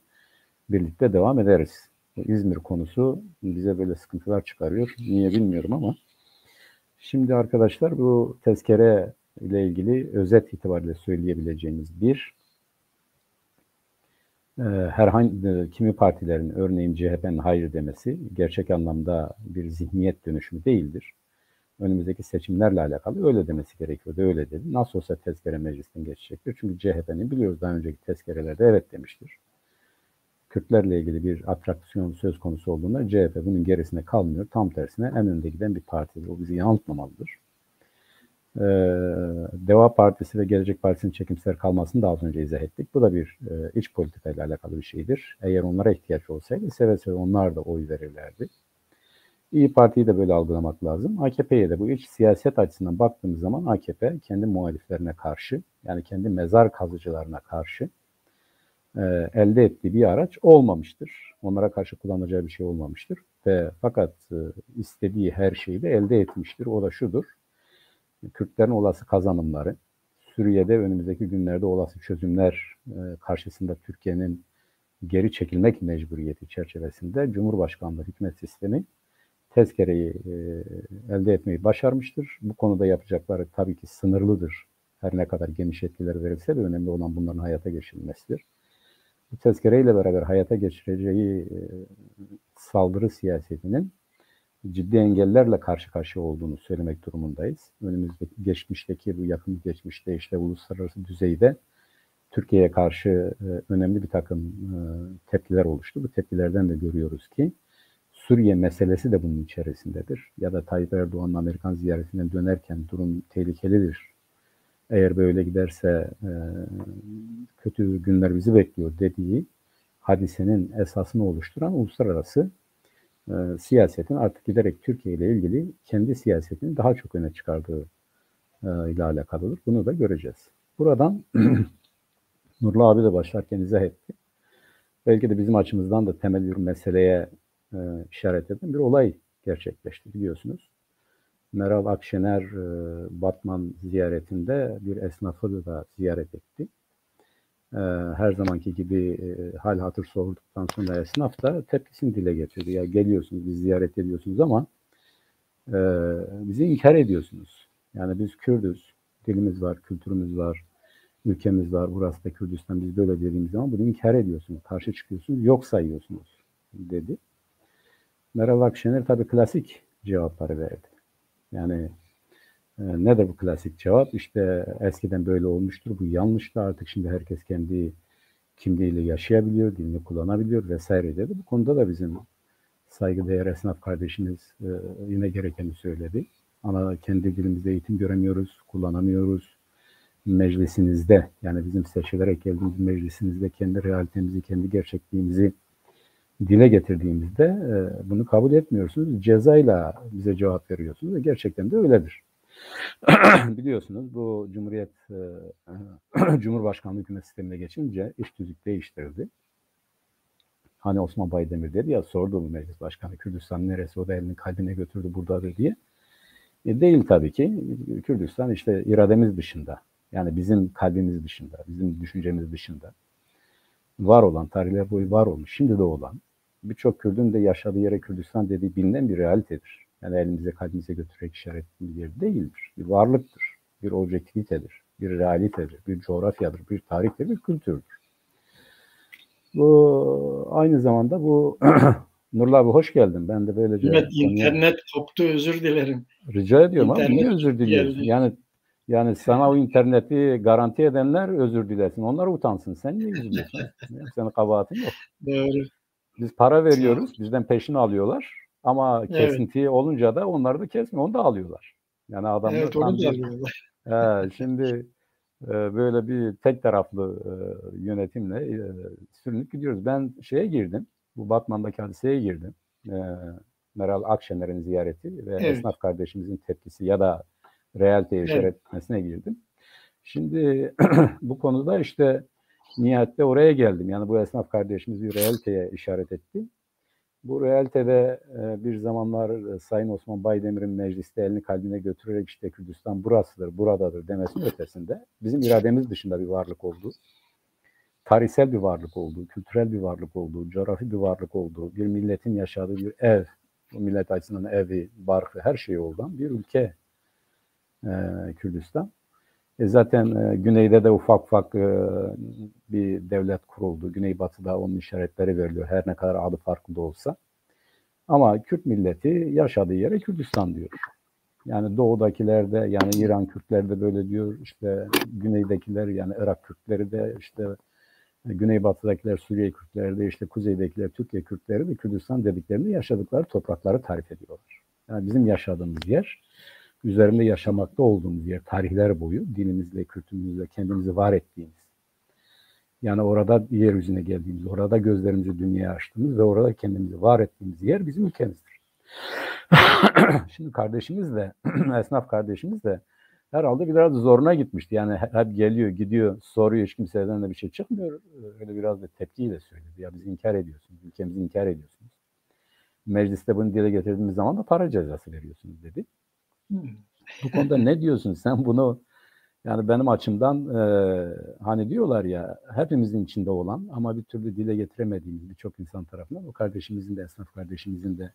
birlikte devam ederiz. İzmir konusu bize böyle sıkıntılar çıkarıyor. Niye bilmiyorum ama şimdi arkadaşlar bu tezkere ile ilgili özet itibariyle söyleyebileceğimiz bir herhangi kimi partilerin örneğin CHP'nin hayır demesi gerçek anlamda bir zihniyet dönüşümü değildir. Önümüzdeki seçimlerle alakalı öyle demesi gerekiyordu, öyle dedi. Nasıl olsa tezkere meclisten geçecektir. Çünkü CHP'nin biliyoruz daha önceki tezkerelerde evet demiştir. Kürtlerle ilgili bir atraksiyon söz konusu olduğunda CHP bunun gerisine kalmıyor. Tam tersine en önde giden bir partidir. O bizi yanıltmamalıdır. Deva Partisi ve Gelecek Partisi'nin çekimser kalmasını da az önce izah ettik. Bu da bir iç politikayla alakalı bir şeydir. Eğer onlara ihtiyaç olsaydı seve seve onlar da oy verirlerdi. İyi Parti'yi de böyle algılamak lazım. AKP'ye de bu iç siyaset açısından baktığımız zaman AKP kendi muhaliflerine karşı yani kendi mezar kazıcılarına karşı elde ettiği bir araç olmamıştır. Onlara karşı kullanacağı bir şey olmamıştır. Fakat istediği her şeyi de elde etmiştir. O da şudur. Kürtlerin olası kazanımları, Suriye'de önümüzdeki günlerde olası çözümler karşısında Türkiye'nin geri çekilmek mecburiyeti çerçevesinde Cumhurbaşkanlığı hükümet sistemi tezkereyi elde etmeyi başarmıştır. Bu konuda yapacakları tabii ki sınırlıdır. Her ne kadar geniş etkiler verilse de önemli olan bunların hayata geçirilmesidir. Bu tezkereyle beraber hayata geçireceği saldırı siyasetinin ciddi engellerle karşı karşıya olduğunu söylemek durumundayız. Önümüzdeki geçmişteki bu yakın geçmişte işte uluslararası düzeyde Türkiye'ye karşı önemli bir takım tepkiler oluştu. Bu tepkilerden de görüyoruz ki Suriye meselesi de bunun içerisindedir. Ya da Tayyip Erdoğan'ın Amerikan ziyaretinden dönerken durum tehlikelidir. Eğer böyle giderse kötü günler bizi bekliyor dediği hadisenin esasını oluşturan uluslararası siyasetin artık giderek Türkiye ile ilgili kendi siyasetini daha çok öne çıkardığı ile alakalıdır. Bunu da göreceğiz. Buradan Nurullah abi de başlarken izah etti. Belki de bizim açımızdan da temel bir meseleye işaret eden bir olay gerçekleşti biliyorsunuz. Meral Akşener Batman ziyaretinde bir esnafı da ziyaret etti. Her zamanki gibi hal hatır sorduktan sonra esnaf da tepkisini dile getirdi. Ya geliyorsunuz, bizi ziyaret ediyorsunuz ama bizi inkar ediyorsunuz. Yani biz Kürdüz, dilimiz var, kültürümüz var, ülkemiz var, burası da Kürdistan, biz böyle dediğimiz zaman bunu inkar ediyorsunuz, karşı çıkıyorsunuz, yok sayıyorsunuz dedi. Meral Akşener tabii klasik cevapları verdi. Yani nedir bu klasik cevap? İşte eskiden böyle olmuştur, bu yanlıştı, artık şimdi herkes kendi kimliğiyle yaşayabiliyor, dilini kullanabiliyor vesaire dedi. Bu konuda da bizim saygıdeğer esnaf kardeşimiz yine gerekeni söyledi. Ama kendi dilimizde eğitim göremiyoruz, kullanamıyoruz. Meclisinizde, yani bizim seçilerek geldiğimiz meclisinizde kendi realitemizi, kendi gerçekliğimizi dile getirdiğimizde bunu kabul etmiyorsunuz. Cezayla bize cevap veriyorsunuz ve gerçekten de öyledir. Biliyorsunuz bu Cumhuriyet Cumhurbaşkanlığı hükümet sistemine geçince iş tüzük değiştirildi. Hani Osman Baydemir dedi ya, sordu bu meclis başkanı Kürdistan neresi, o da elini kalbine götürdü buradadır diye. Değil tabii ki. Kürdistan işte irademiz dışında, yani bizim kalbimiz dışında, bizim düşüncemiz dışında var olan, tarihler boyu var olmuş, şimdi de olan birçok Kürdün de yaşadığı yere Kürdistan dediği bilinen bir realitedir. Yani elimize kalbimize götürerek işaret ettiğimiz yer değildir. Bir varlıktır, bir objektivitedir, bir realitedir, bir coğrafyadır, bir tarihtir, bir kültürdür. Bu aynı zamanda bu Nurullah abi hoş geldin. Ben de böylece Evet, konuya internet koptu, özür dilerim. rica ediyorum abi. İnternet Niye özür diliyorsun? geldi. Yani sana o interneti garanti edenler özür dilesin. Onlar utansın. Sen niye üzülüyorsun? Yani senin kabahatin yok. Doğru. Biz para Sağ ol. veriyoruz. Bizden peşini alıyorlar. Ama Evet. kesinti olunca da onları da kesmiyor. Onu da alıyorlar. Yani adamlar Evet, onu tam da bir alıyorlar. şimdi böyle bir tek taraflı yönetimle sürünüp gidiyoruz. Ben şeye girdim. Bu Batman'daki hadiseye girdim. E, Meral Akşener'in ziyareti ve Evet. esnaf kardeşimizin tepkisi ya da realiteye Evet. işaret etmesine girdim. Şimdi bu konuda işte nihayette oraya geldim. Yani bu esnaf kardeşimiz bir realiteye işaret etti. Bu realitede bir zamanlar Sayın Osman Baydemir'in mecliste elini kalbine götürerek işte Kürdistan burasıdır, buradadır demesinin ötesinde bizim irademiz dışında bir varlık olduğu, tarihsel bir varlık olduğu, kültürel bir varlık olduğu, coğrafi bir varlık olduğu, bir milletin yaşadığı bir ev, bu millet açısından evi, barkı, her şeyi olan bir ülke Kürdistan. Zaten güneyde de ufak ufak bir devlet kuruldu. Güneybatıda onun işaretleri veriliyor her ne kadar adı farklı da olsa. Ama Kürt milleti yaşadığı yere Kürdistan diyor. Yani doğudakiler de yani İran Kürtleri de böyle diyor. İşte güneydekiler yani Irak Kürtleri de işte güneybatıdakiler Suriye Kürtleri de işte kuzeydekiler Türkiye Kürtleri de Kürdistan dediklerini yaşadıkları toprakları tarif ediyorlar. Yani bizim yaşadığımız yer, üzerinde yaşamakta olduğumuz yer tarihler boyu dinimizle, kültürümüzle kendimizi var ettiğimiz. Yani orada yeryüzüne geldiğimiz, orada gözlerimizi dünyaya açtığımız ve orada kendimizi var ettiğimiz yer bizim ülkemizdir. Şimdi kardeşimiz de, esnaf kardeşimiz de herhalde biraz zoruna gitmişti. Yani hep geliyor, gidiyor, soruyor, hiç kimseden de bir şey çıkmıyor. Öyle biraz da tepkiyle söyledi. Ya biz inkar ediyorsunuz, ülkemizi inkar ediyorsunuz. Mecliste bunu dile getirdiğimiz zaman da para cezası veriyorsunuz dedi. Bu konuda ne diyorsun? Sen bunu yani benim açımdan hani diyorlar ya hepimizin içinde olan ama bir türlü dile getiremediğimiz birçok insan tarafından o kardeşimizin de esnaf kardeşimizin de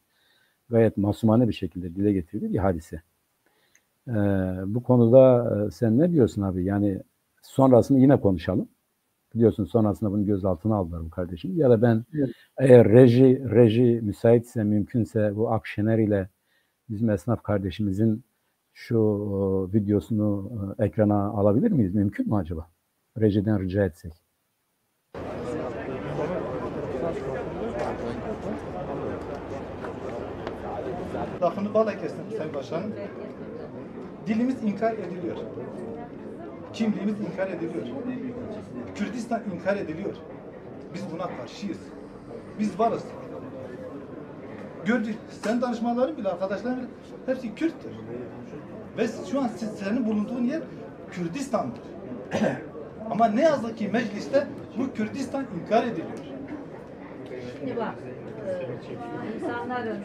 gayet masumane bir şekilde dile getirdiği bir hadise. Bu konuda sen ne diyorsun abi? Yani sonrasını yine konuşalım. Biliyorsun sonrasında bunu gözaltına aldılar bu kardeşim. Ya da ben eğer reji müsaitse mümkünse bu Akşener ile bizim esnaf kardeşimizin şu videosunu ekrana alabilir miyiz? Mümkün mü acaba? Rejiden rica etsek. Lafını bala kestim Sayın Başkanım. Dilimiz inkar ediliyor. Kimliğimiz inkar ediliyor. Kürdistan inkar ediliyor. Biz buna karşıyız. Biz varız. Gördük. Sen danışmanların bile, arkadaşların bile hepsi Kürttür. Ve şu an senin bulunduğun yer Kürdistan'dır. Ama ne yazık ki mecliste bu Kürdistan inkar ediliyor. Şimdi bak, insanların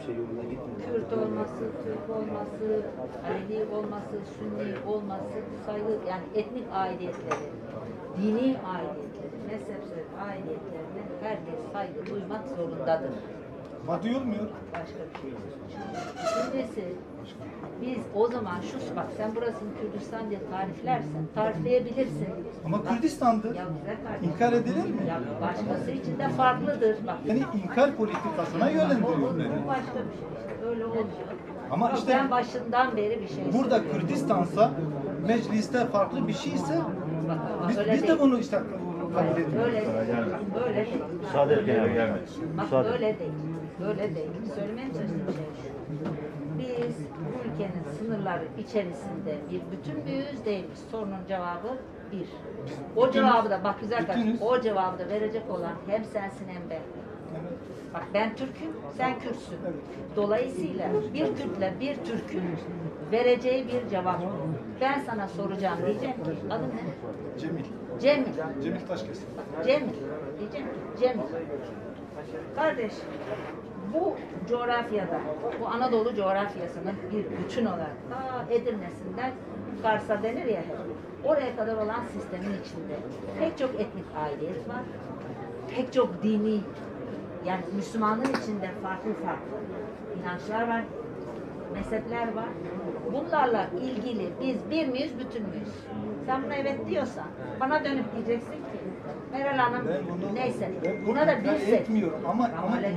Kürt olması, Türk olması, Alevi olması, Sünni olması saygı, yani etnik aidiyetleri, dini aidiyetleri, mezhepsel aidiyetlerine herkes saygı duymak zorundadır. Ama duyulmuyor. Başka bir şey yok. İkincisi, biz o zaman bak sen burasını Kürdistan diye tariflersen, tarifleyebilirsin. Ama Kürdistan'dır. Ya güzel kardeşim. İnkar edilir mi? Ya başkası için de farklıdır. Bak. Yani inkar politikasına yönlendiriyor. Bu başka bir şey işte. Öyle olmuyor. Ama işte ben başından beri bir şey burada söylüyorum. Kürdistan'sa mecliste farklı bir şeyse biz Öyle de değil. bunu işte kabul ediyoruz. Öyle değil. Öyle değil. Müsaade et yani gelmedi. Bak öyle değil. Öyle değil. Söylemeye çalıştığım şey şu. Biz bu ülkenin sınırları içerisinde bir bütün müyüz değiliz. Sorunun cevabı bir. O cevabı da bak güzel kardeşim. O cevabı da verecek olan hem sensin hem ben. Bak ben Türk'üm, sen Kürtsün. Dolayısıyla bir Kürt'le bir Türk'ün vereceği bir cevap. Ben sana soracağım diyeceğim ki adın ne? Cemil. Cemil. Cemil Taşkes. Cemil. Diyeceğim ki Cemil. Kardeş, bu coğrafyada, bu Anadolu coğrafyasının bir bütün olarak Edirne'sinden Kars'a denir ya hep. Oraya kadar olan sistemin içinde pek çok etnik aidiyet var. Pek çok dini, yani Müslümanlığın içinde farklı farklı inançlar var. mezhepler var. Bunlarla ilgili biz bir miyiz, bütün müyüz? Sen buna evet diyorsan bana dönüp diyeceksin ki Meral Hanım neyse buna da biz etmiyorum ama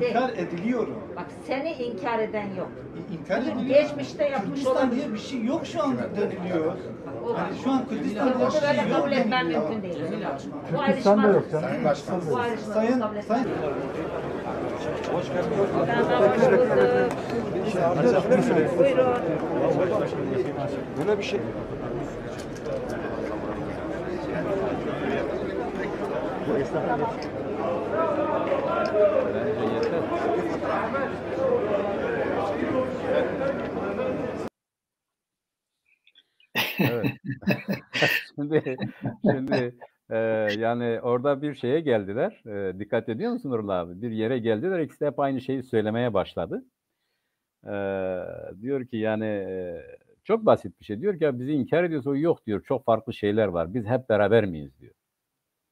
inkar ediliyor. Bak seni inkar eden yok. İnkar Bugün ediliyor. geçmişte yapmış Kürdistan olan diye bir şey yok şu an deniliyor. Yani şu an Kürdistan diye bir bunu şey böyle yok kabul etmem deniliyor. mümkün değil. Bu Kürdistan'da ayrışma, yok canım. bu ayrışma Sayın kabul etmem. Sayın Buyurun. Böyle bir şey. Bence yeter. Evet. Şimdi yani orada bir şeye geldiler. Dikkat ediyor musun Nurullah abi? Bir yere geldiler. İkisi de hep aynı şeyi söylemeye başladı. Diyor ki yani çok basit bir şey. Diyor ki ya bizi inkar ediyorsa o yok diyor. Çok farklı şeyler var. Biz hep beraber miyiz diyor.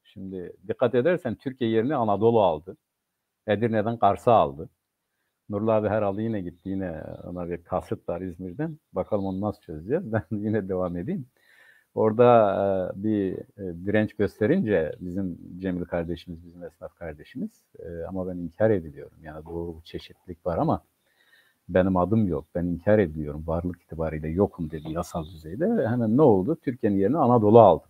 Şimdi dikkat edersen Türkiye yerini Anadolu aldı. Edirne'den Kars'ı aldı. Nurullah abi herhalde yine gitti. Yine ona bir kasıt var İzmir'den. Bakalım onu nasıl çözeceğiz. Ben yine devam edeyim. Orada bir direnç gösterince bizim Cemil kardeşimiz, bizim esnaf kardeşimiz ama ben inkar ediliyorum. Yani doğru bir çeşitlilik var ama benim adım yok. Ben inkar ediliyorum. Varlık itibariyle yokum dedi yasal düzeyde. Hemen ne oldu? Türkiye'nin yerini Anadolu aldı.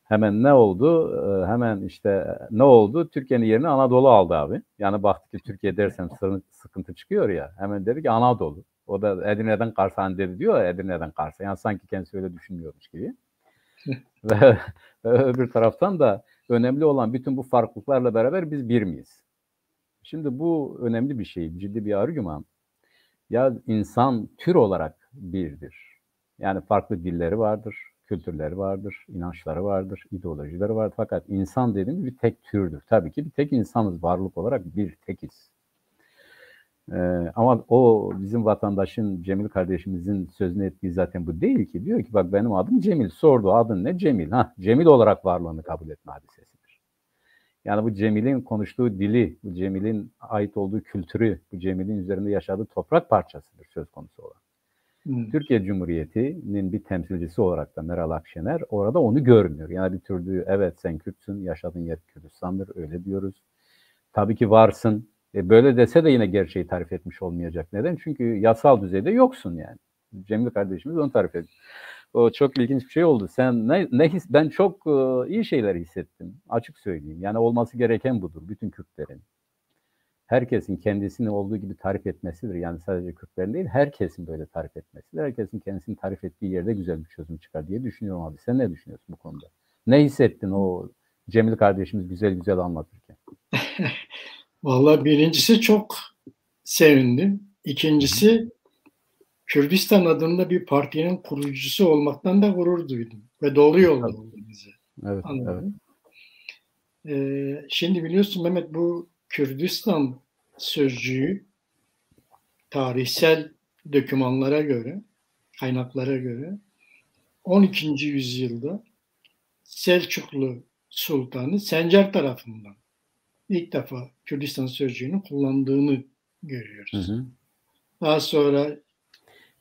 Hemen ne oldu? Hemen işte ne oldu? Türkiye'nin yerini Anadolu aldı abi. Yani baktı ki Türkiye dersem sıkıntı çıkıyor ya. Hemen dedi ki Anadolu. O da Edirne'den Kars'a hani dedi diyor ya Edirne'den Kars'a. Yani sanki kendisi öyle düşünmüyormuş gibi. ve öbür taraftan da önemli olan bütün bu farklılıklarla beraber biz bir miyiz? Şimdi bu önemli bir şey. Ciddi bir argüman. Ya insan tür olarak birdir. Yani farklı dilleri vardır, kültürleri vardır, inançları vardır, ideolojileri vardır. Fakat insan dediğimiz bir tek türdür. Tabii ki bir tek insanız, varlık olarak bir tekiz. Ama o bizim vatandaşın, Cemil kardeşimizin sözünü ettiği zaten bu değil ki. Diyor ki bak benim adım Cemil. Sordu adın ne? Cemil. Cemil olarak varlığını kabul etme hadisesidir. Yani bu Cemil'in konuştuğu dili, bu Cemil'in ait olduğu kültürü, bu Cemil'in üzerinde yaşadığı toprak parçasıdır söz konusu olan. Türkiye Cumhuriyeti'nin bir temsilcisi olarak da Meral Akşener orada onu görmüyor. Yani bir türlü evet sen Kürtsün, yaşadığın yer Kürdistan'dır öyle diyoruz. Tabii ki varsın. Böyle dese de yine gerçeği tarif etmiş olmayacak. Neden? Çünkü yasal düzeyde yoksun yani. Cemil kardeşimiz onu tarif ediyor. O çok ilginç bir şey oldu. Sen ben çok iyi şeyler hissettim. Açık söyleyeyim. Yani olması gereken budur. Bütün Kürtlerin. Herkesin kendisini olduğu gibi tarif etmesidir. Yani sadece Kürtlerin değil, herkesin böyle tarif etmesidir. Herkesin kendisini tarif ettiği yerde güzel bir çözüm çıkar diye düşünüyorum abi. Sen ne düşünüyorsun bu konuda? Ne hissettin o Cemil kardeşimiz güzel güzel anlatırken? Vallahi birincisi çok sevindim. İkincisi Kürdistan adında bir partinin kurucusu olmaktan da gurur duydum. Ve doğru yolda oldu bize. Evet, anladım. Evet. Şimdi biliyorsun Mehmet bu Kürdistan sözcüğü tarihsel dokümanlara göre, kaynaklara göre 12. yüzyılda Selçuklu Sultanı Sencer tarafından ilk defa Kürdistan sözcüğünü kullandığını görüyoruz. Daha sonra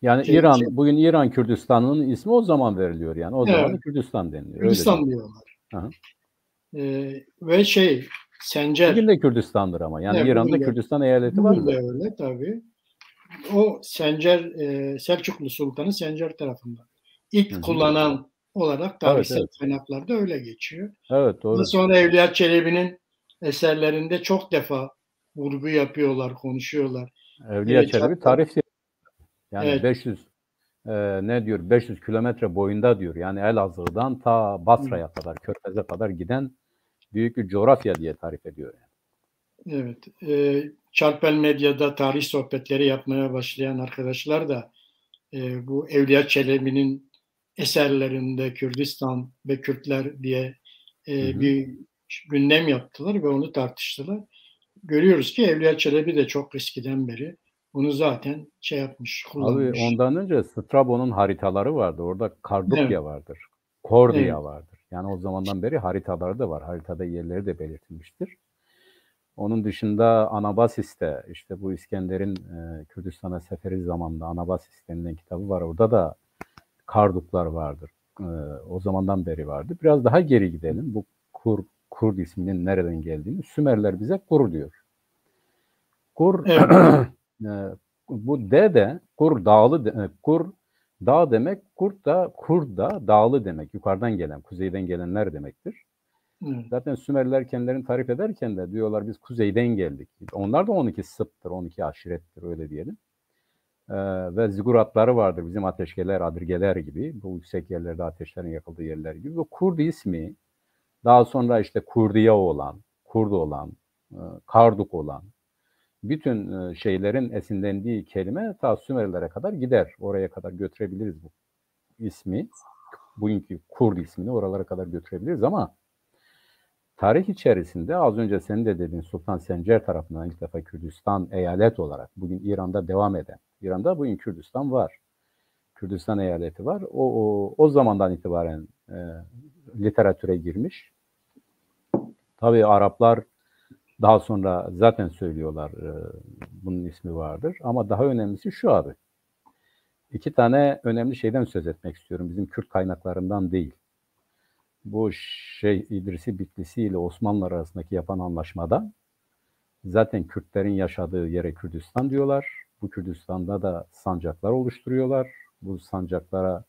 yani bugün İran Kürdistan'ın ismi o zaman veriliyor yani. O zaman da Kürdistan deniliyor. Kürdistan diyorlar. Ve Sencer. Bugün de Kürdistan'dır ama. Yani İran'da Kürdistan eyaleti var. Bugün de öyle tabii. O Sencer, Selçuklu Sultanı Sencer tarafından. İlk kullanan olarak tarihsel kaynaklarda öyle geçiyor. Evet doğru. Daha sonra Evliya Çelebi'nin eserlerinde çok defa vurgu yapıyorlar, konuşuyorlar. Evliya Çelebi tarif yani 500 ne diyor 500 kilometre boyunda diyor. Yani Elazığ'dan ta Basra'ya kadar, Körfez'e kadar giden büyük bir coğrafya diye tarif ediyor. Yani. Evet. Çarpel Medya'da tarih sohbetleri yapmaya başlayan arkadaşlar da bu Evliya Çelebi'nin eserlerinde Kürdistan ve Kürtler diye bir gündem yaptılar ve onu tartıştılar. Görüyoruz ki Evliya Çelebi de çok eskiden beri bunu zaten yapmış, kullanmış. Abi ondan önce Strabo'nun haritaları vardı. Orada Kardukya vardır. Kordiya vardır. Yani o zamandan beri haritaları da var. Haritada yerleri de belirtilmiştir. Onun dışında Anabasis'te işte bu İskender'in Kürdistan'a seferi zamanında Anabasis denilen kitabı var. Orada da Karduklar vardır. O zamandan beri vardı. Biraz daha geri gidelim. Bu Kurd isminin nereden geldiğini Sümerler bize Kur diyor. Kur Evet. bu D de Kur dağlı Kur dağ demek, Kurd da dağlı demek. Yukarıdan gelen, kuzeyden gelenler demektir. Evet. Zaten Sümerliler kendilerini tarif ederken de diyorlar biz kuzeyden geldik. Onlar da 12 sıptır, 12 aşirettir öyle diyelim. Ve ziguratları vardır bizim ateşkeler, adirgeler gibi. Bu yüksek yerlerde ateşlerin yakıldığı yerler gibi. Bu Kurd ismi daha sonra işte Kurdiye olan, Kurd olan, Karduk olan bütün şeylerin esinlendiği kelime ta Sümerlilere kadar gider. Oraya kadar götürebiliriz bu ismi. Bugünkü Kurd ismini oralara kadar götürebiliriz ama tarih içerisinde az önce senin de dediğin Sultan Sencer tarafından ilk defa Kürdistan eyalet olarak bugün İran'da devam eden, İran'da bugün Kürdistan var. Kürdistan eyaleti var. O zamandan itibaren literatüre girmiş. Tabii Araplar daha sonra zaten söylüyorlar bunun ismi vardır. Ama daha önemlisi şu abi. 2 tane önemli şeyden söz etmek istiyorum. Bizim Kürt kaynaklarından değil. Bu İdrisi Bitlisi ile Osmanlılar arasındaki yapan anlaşmada zaten Kürtlerin yaşadığı yere Kürdistan diyorlar. Bu Kürdistan'da da sancaklar oluşturuyorlar. Bu sancaklara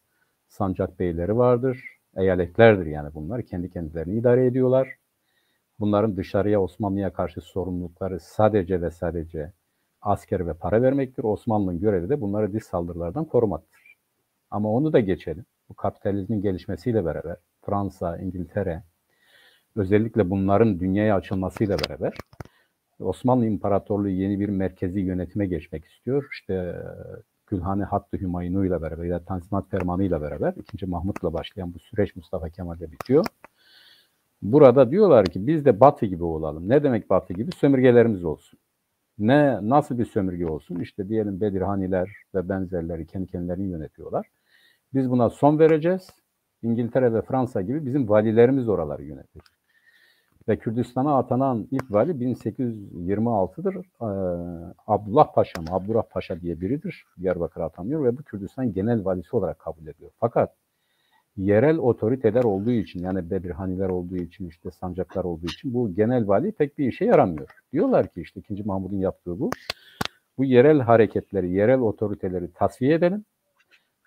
sancak beyleri vardır. Eyaletlerdir yani bunlar. Kendi kendilerini idare ediyorlar. Bunların dışarıya Osmanlı'ya karşı sorumlulukları sadece ve sadece asker ve para vermektir. Osmanlı'nın görevi de bunları dış saldırılardan korumaktır. Ama onu da geçelim. Bu kapitalizmin gelişmesiyle beraber Fransa, İngiltere, özellikle bunların dünyaya açılmasıyla beraber Osmanlı İmparatorluğu yeni bir merkezi yönetime geçmek istiyor. İşte Gülhane Hattı Hümayunu ile beraber ya da Tanzimat Fermanı ile beraber 2. Mahmut'la başlayan bu süreç Mustafa Kemal'de bitiyor. Burada diyorlar ki biz de Batı gibi olalım. Ne demek Batı gibi? Sömürgelerimiz olsun. Nasıl bir sömürge olsun? İşte diyelim Bedirhaniler ve benzerleri kendi kendilerini yönetiyorlar. Biz buna son vereceğiz. İngiltere ve Fransa gibi bizim valilerimiz oraları yönetecek. Ve Kürdistan'a atanan ilk vali 1826'dır. Abdullah Paşa mı? Abdurrah Paşa diye biridir. Diyarbakır'a atanıyor ve bu Kürdistan genel valisi olarak kabul ediyor. Fakat yerel otoriteler olduğu için yani Bedirhaniler olduğu için işte sancaklar olduğu için bu genel vali pek bir işe yaramıyor. Diyorlar ki işte 2. Mahmud'un yaptığı bu. Bu yerel hareketleri, yerel otoriteleri tasfiye edelim.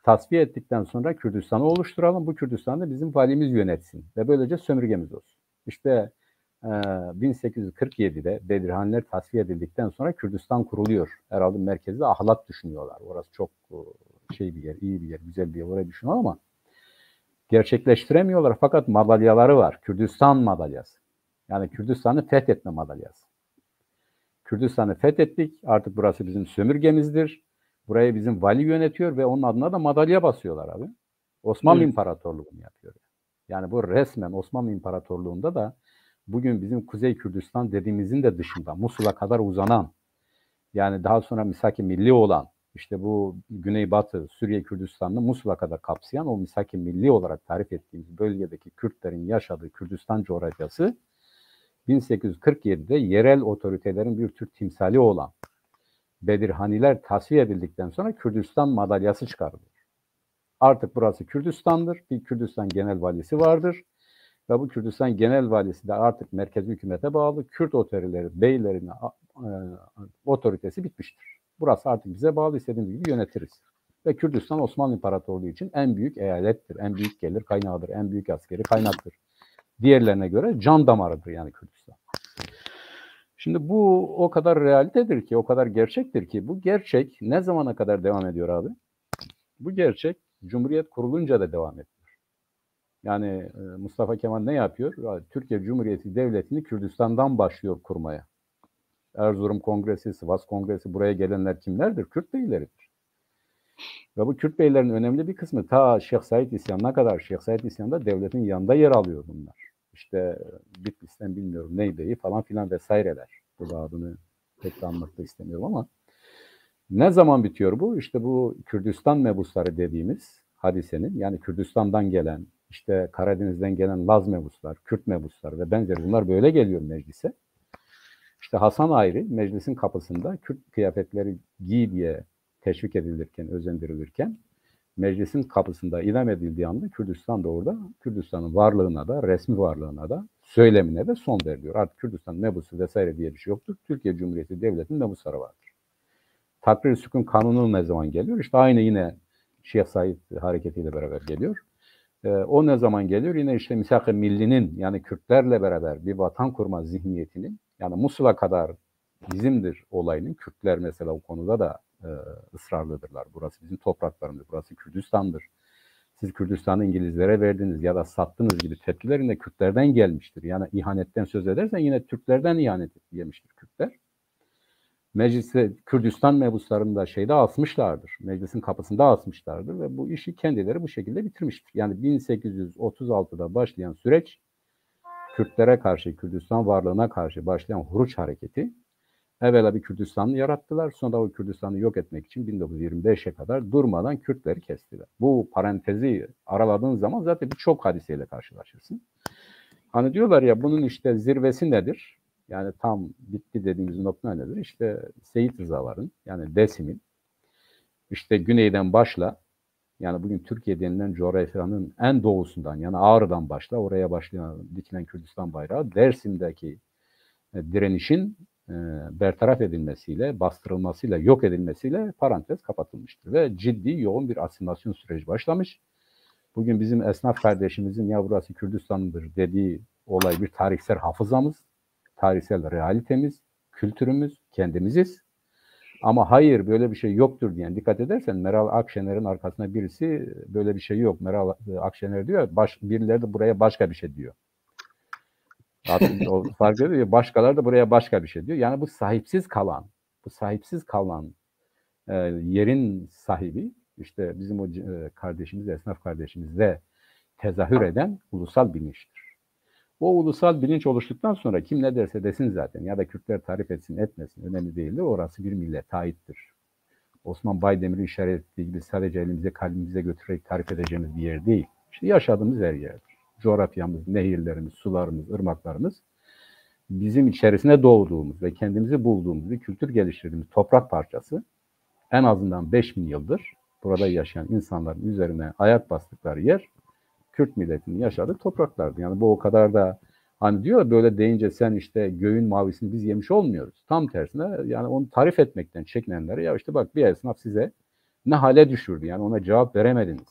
Tasfiye ettikten sonra Kürdistan'ı oluşturalım. Bu Kürdistan'da bizim valimiz yönetsin ve böylece sömürgemiz olsun. İşte 1847'de Bedirhaniler tasfiye edildikten sonra Kürdistan kuruluyor. Herhalde merkezde Ahlat düşünüyorlar. Orası çok şey bir yer, iyi bir yer, güzel bir yer. Oraya düşünüyorlar ama gerçekleştiremiyorlar. Fakat madalyaları var. Kürdistan madalyası. Yani Kürdistan'ı fethetme madalyası. Kürdistan'ı fethettik. Artık burası bizim sömürgemizdir. Burayı bizim vali yönetiyor ve onun adına da madalya basıyorlar abi. Osmanlı İmparatorluğu bunu yapıyor. Yani bu resmen Osmanlı İmparatorluğu'nda da bugün bizim Kuzey Kürdistan dediğimizin de dışında Musul'a kadar uzanan yani daha sonra Misak-ı Milli olan işte bu Güneybatı Suriye Kürdistan'ı Musul'a kadar kapsayan o Misak-ı Milli olarak tarif ettiğimiz bölgedeki Kürtlerin yaşadığı Kürdistan coğrafyası 1847'de yerel otoritelerin bir tür timsali olan Bedirhaniler tasfiye edildikten sonra Kürdistan madalyası çıkarılıyor. Artık burası Kürdistan'dır. Bir Kürdistan genel valisi vardır. Ve bu Kürdistan genel valisi de artık merkezi hükümete bağlı. Kürt otoriteleri, beylerin otoritesi bitmiştir. Burası artık bize bağlı, istediğimiz gibi yönetiriz. Ve Kürdistan Osmanlı İmparatorluğu için en büyük eyalettir, en büyük gelir kaynağıdır, en büyük askeri kaynaktır. Diğerlerine göre can damarıdır yani Kürdistan. Şimdi bu o kadar realitedir ki, o kadar gerçektir ki bu gerçek ne zamana kadar devam ediyor abi? Bu gerçek Cumhuriyet kurulunca da devam ediyor. Yani Mustafa Kemal ne yapıyor? Türkiye Cumhuriyeti Devleti'ni Kürdistan'dan başlıyor kurmaya. Erzurum Kongresi, Sivas Kongresi, buraya gelenler kimlerdir? Kürt beyleridir. Ve bu Kürt beylerin önemli bir kısmı ta Şeyh Said İsyanı'na kadar, Şeyh Said İsyanı'nda devletin yanında yer alıyor bunlar. İşte Bitlis'ten bilmiyorum neydeyi falan filan vesaireler. Bu adını pek de anlatmak da istemiyorum ama ne zaman bitiyor bu? İşte bu Kürdistan mebusları dediğimiz hadisenin yani Kürdistan'dan gelen işte Karadeniz'den gelen Laz mebuslar, Kürt mebuslar ve benzeri bunlar böyle geliyor meclise. İşte Hasan Ayrı meclisin kapısında Kürt kıyafetleri giy diye teşvik edilirken, özendirilirken meclisin kapısında idam edildiği anda Kürdistan da orada Kürdistan'ın varlığına da, resmi varlığına da, söylemine de son veriliyor. Artık Kürdistan mebusu vesaire diye bir şey yoktur. Türkiye Cumhuriyeti Devleti'nin mebusları vardır. Takrir-i Sükun Kanunu ne zaman geliyor? İşte aynı yine Şeyh Said hareketiyle beraber geliyor. O ne zaman geliyor? Yine işte Misak-ı Milli'nin, yani Kürtlerle beraber bir vatan kurma zihniyetinin, yani Musul'a kadar bizimdir olayının, Kürtler mesela o konuda da ısrarlıdırlar. Burası bizim topraklarımız, burası Kürdistan'dır. Siz Kürdistan'ı İngilizlere verdiniz ya da sattınız gibi tepkiler yine Kürtlerden gelmiştir. Yani ihanetten söz edersen yine Türklerden ihanet yemiştir Kürtler. Mecliste Kürdistan mebuslarını da şeyde asmışlardır. Meclisin kapısında asmışlardır ve bu işi kendileri bu şekilde bitirmiştir. Yani 1836'da başlayan süreç, Kürtlere karşı, Kürdistan varlığına karşı başlayan Huruç hareketi, evvela bir Kürdistan'ı yarattılar. Sonra o Kürdistan'ı yok etmek için 1925'e kadar durmadan Kürtleri kestiler. Bu parantezi araladığın zaman zaten birçok hadiseyle karşılaşırsın. Hani diyorlar ya, bunun işte zirvesi nedir? Yani tam bitti dediğimiz nokta nedir? İşte Seyit Rızaların, yani Desim'in, işte güneyden başla, yani bugün Türkiye denilen coğrafyanın en doğusundan, yani Ağrı'dan başla, oraya başlayan dikilen Kürdistan bayrağı, Dersim'deki direnişin bertaraf edilmesiyle, bastırılmasıyla, yok edilmesiyle parantez kapatılmıştır. Ve ciddi, yoğun bir asimilasyon süreci başlamış. Bugün bizim esnaf kardeşimizin ya burası Kürdistan'dır dediği olay bir tarihsel hafızamız, tarihsel realitemiz, kültürümüz, kendimiziz. Ama hayır böyle bir şey yoktur diyen, dikkat edersen Meral Akşener'in arkasında birisi böyle bir şey yok. Meral Akşener diyor, birileri de buraya başka bir şey diyor. Artık o fark ediyor. Başkaları da buraya başka bir şey diyor. Yani bu sahipsiz kalan yerin sahibi işte bizim o kardeşimiz, esnaf kardeşimizde tezahür eden ulusal bilinçtir. O ulusal bilinç oluştuktan sonra kim ne derse desin zaten, ya da Kürtler tarif etsin etmesin önemli değildir. Orası bir millete aittir. Osman Baydemir'in işaret ettiği gibi sadece elimize kalbimize götürerek tarif edeceğimiz bir yer değil. İşte yaşadığımız her yerdir. Coğrafyamız, nehirlerimiz, sularımız, ırmaklarımız bizim içerisine doğduğumuz ve kendimizi bulduğumuz bir kültür geliştirdiğimiz toprak parçası. En azından 5000 yıldır burada yaşayan insanların üzerine ayak bastıkları yer Kürt milletinin yaşadığı topraklardı. Yani bu o kadar da hani diyor böyle deyince sen işte göğün mavisini biz yemiş olmuyoruz. Tam tersine yani onu tarif etmekten çekinenlere ya işte bak bir esnaf size ne hale düşürdü, yani ona cevap veremediniz.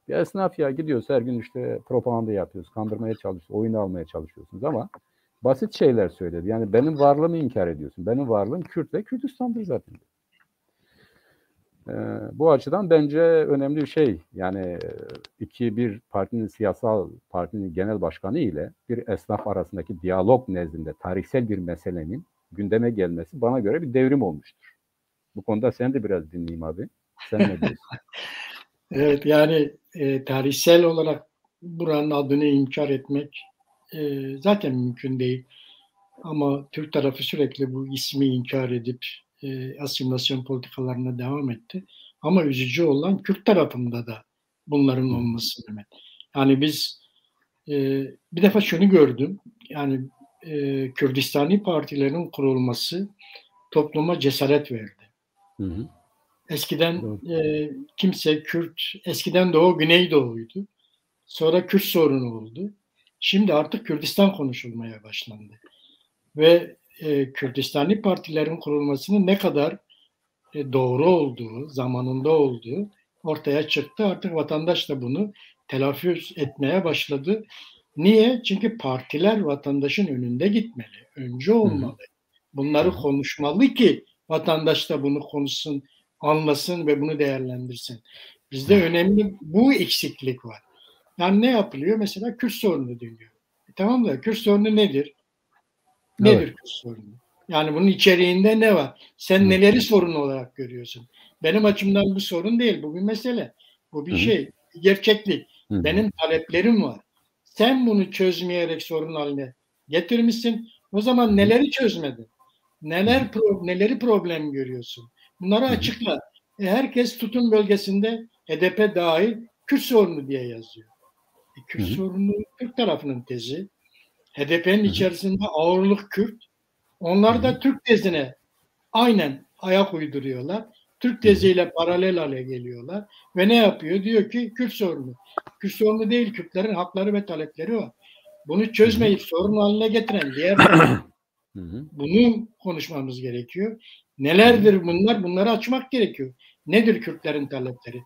Bir esnaf ya gidiyorsa her gün işte propaganda yapıyoruz, kandırmaya çalışıyoruz, oyun almaya çalışıyorsunuz ama basit şeyler söyledi. Yani benim varlığımı inkar ediyorsun. Benim varlığım Kürt ve Kürdistan'dır zaten. Bu açıdan bence önemli bir şey. Yani bir siyasal partinin genel başkanı ile bir esnaf arasındaki diyalog nezdinde tarihsel bir meselenin gündeme gelmesi bana göre bir devrim olmuştur. Bu konuda sen de biraz dinleyeyim abi. Sen ne diyorsun? Evet, yani tarihsel olarak buranın adını inkar etmek zaten mümkün değil. Ama Türk tarafı sürekli bu ismi inkar edip asimilasyon politikalarına devam etti. Ama üzücü olan Kürt tarafında da bunların olması demek. Yani biz bir defa şunu gördüm. Yani Kürdistani partilerin kurulması topluma cesaret verdi. Hı hı. Eskiden kimse Kürt, eskiden Doğu Güneydoğu'ydu. Sonra Kürt sorunu oldu. Şimdi artık Kürdistan konuşulmaya başlandı. Ve Kürdistani partilerin kurulmasının ne kadar doğru olduğu, zamanında olduğu ortaya çıktı. Artık vatandaş da bunu telaffuz etmeye başladı. Niye? Çünkü partiler vatandaşın önünde gitmeli, önce olmalı. Bunları konuşmalı ki vatandaş da bunu konuşsun, anlasın ve bunu değerlendirsin. Bizde önemli bu eksiklik var. Yani ne yapılıyor? Mesela Kürt sorunu deniyor. Tamam da Kürt sorunu nedir? Nedir Kürt sorunu? Yani bunun içeriğinde ne var? Sen neleri sorun olarak görüyorsun? Benim açımdan bu sorun değil. Bu bir mesele. Bu bir şey. Bir gerçeklik. Benim taleplerim var. Sen bunu çözmeyerek sorun haline getirmişsin. O zaman neleri çözmedin? Neleri problem görüyorsun? Bunları açıkla. Herkes tutum bölgesinde HDP dahil Kürt sorunu diye yazıyor. Kürt sorunu Türk tarafının tezi. HDP'nin içerisinde ağırlık Kürt. Onlar da Türk tezine aynen ayak uyduruyorlar. Türk teziyle paralel hale geliyorlar. Ve ne yapıyor? Diyor ki Kürt sorunu. Kürt sorunu değil, Kürtlerin hakları ve talepleri var. Bunu çözmeyip sorun haline getiren diğer bunu konuşmamız gerekiyor. Nelerdir bunlar? Bunları açmak gerekiyor. Nedir Kürtlerin talepleri?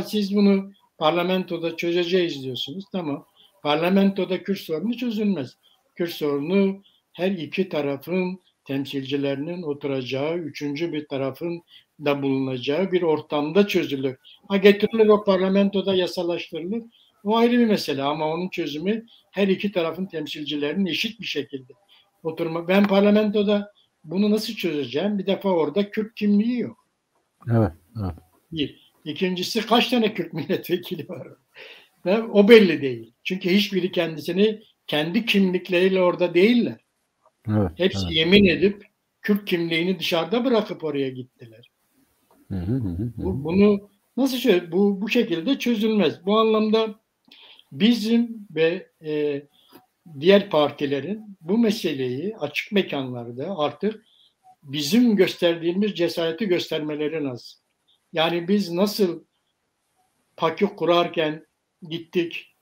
Siz bunu parlamentoda çözeceğiz diyorsunuz. Tamam. Parlamentoda Kürt sorunu çözülmez. Kürt sorunu her iki tarafın temsilcilerinin oturacağı, üçüncü bir tarafın da bulunacağı bir ortamda çözülür. Getirilir o parlamentoda yasalaştırılır. O ayrı bir mesele ama onun çözümü her iki tarafın temsilcilerinin eşit bir şekilde oturma. Ben parlamentoda bunu nasıl çözeceğim? Bir defa orada Kürt kimliği yok. Evet. Bir. İkincisi kaç tane Kürt milletvekili var? Ve o belli değil. Çünkü hiçbiri kendisini kendi kimlikleriyle orada değiller. Evet, Hepsi yemin edip Kürt kimliğini dışarıda bırakıp oraya gittiler. Bunu nasıl çöz? Bu şekilde çözülmez. Bu anlamda bizim ve diğer partilerin bu meseleyi açık mekanlarda artık bizim gösterdiğimiz cesareti göstermeleri lazım. Yani biz nasıl PAKÜK kurarken gittik,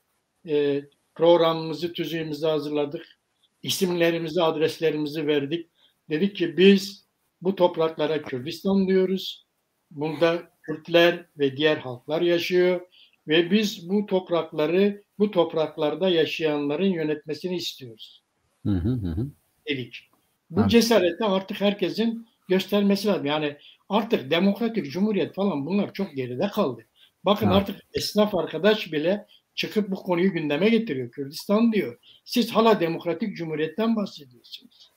programımızı, tüzüğümüzü hazırladık, isimlerimizi, adreslerimizi verdik. Dedik ki biz bu topraklara Kürdistan diyoruz. Bunda Kürtler ve diğer halklar yaşıyor ve biz bu topraklarda yaşayanların yönetmesini istiyoruz. Dedik. Bu cesareti artık herkesin göstermesi lazım. Yani artık demokratik cumhuriyet falan bunlar çok geride kaldı. Bakın artık esnaf arkadaş bile çıkıp bu konuyu gündeme getiriyor. Kürdistan diyor. Siz hala demokratik cumhuriyetten bahsediyorsunuz.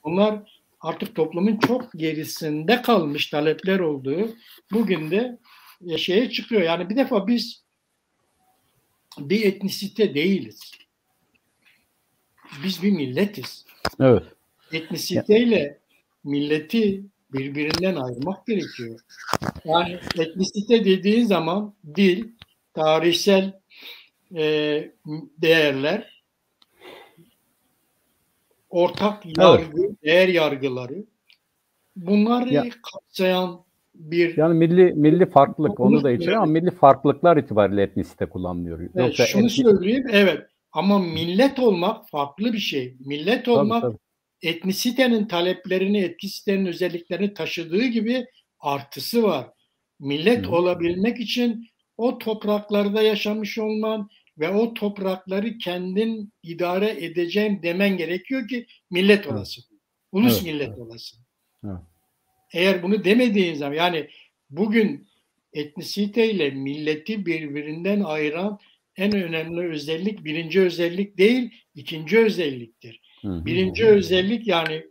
Bunlar artık toplumun çok gerisinde kalmış talepler olduğu bugün de şeye çıkıyor. Yani bir defa biz bir etnisite değiliz. Biz bir milletiz. Evet. Etnisiteyle milleti birbirinden ayırmak gerekiyor. Yani etnisite dediğin zaman dil, tarihsel değerler, ortak yargı, değer yargıları bunları kapsayan bir milli farklılık onu da içeriyor ama milli farklılıklar itibariyle etnisite kullanılıyor. Yoksa şunu söyleyeyim, evet, ama millet olmak farklı bir şey. Millet olmak etnisitenin taleplerini, etnisitenin özelliklerini taşıdığı gibi artısı var. Millet olabilmek için o topraklarda yaşamış olman ve o toprakları kendin idare edeceğim demen gerekiyor ki millet olasın. Ulus millet olasın. Eğer bunu demediğin zaman, yani bugün etnisite ile milleti birbirinden ayıran en önemli özellik birinci özellik değil, ikinci özelliktir. Birinci özellik yani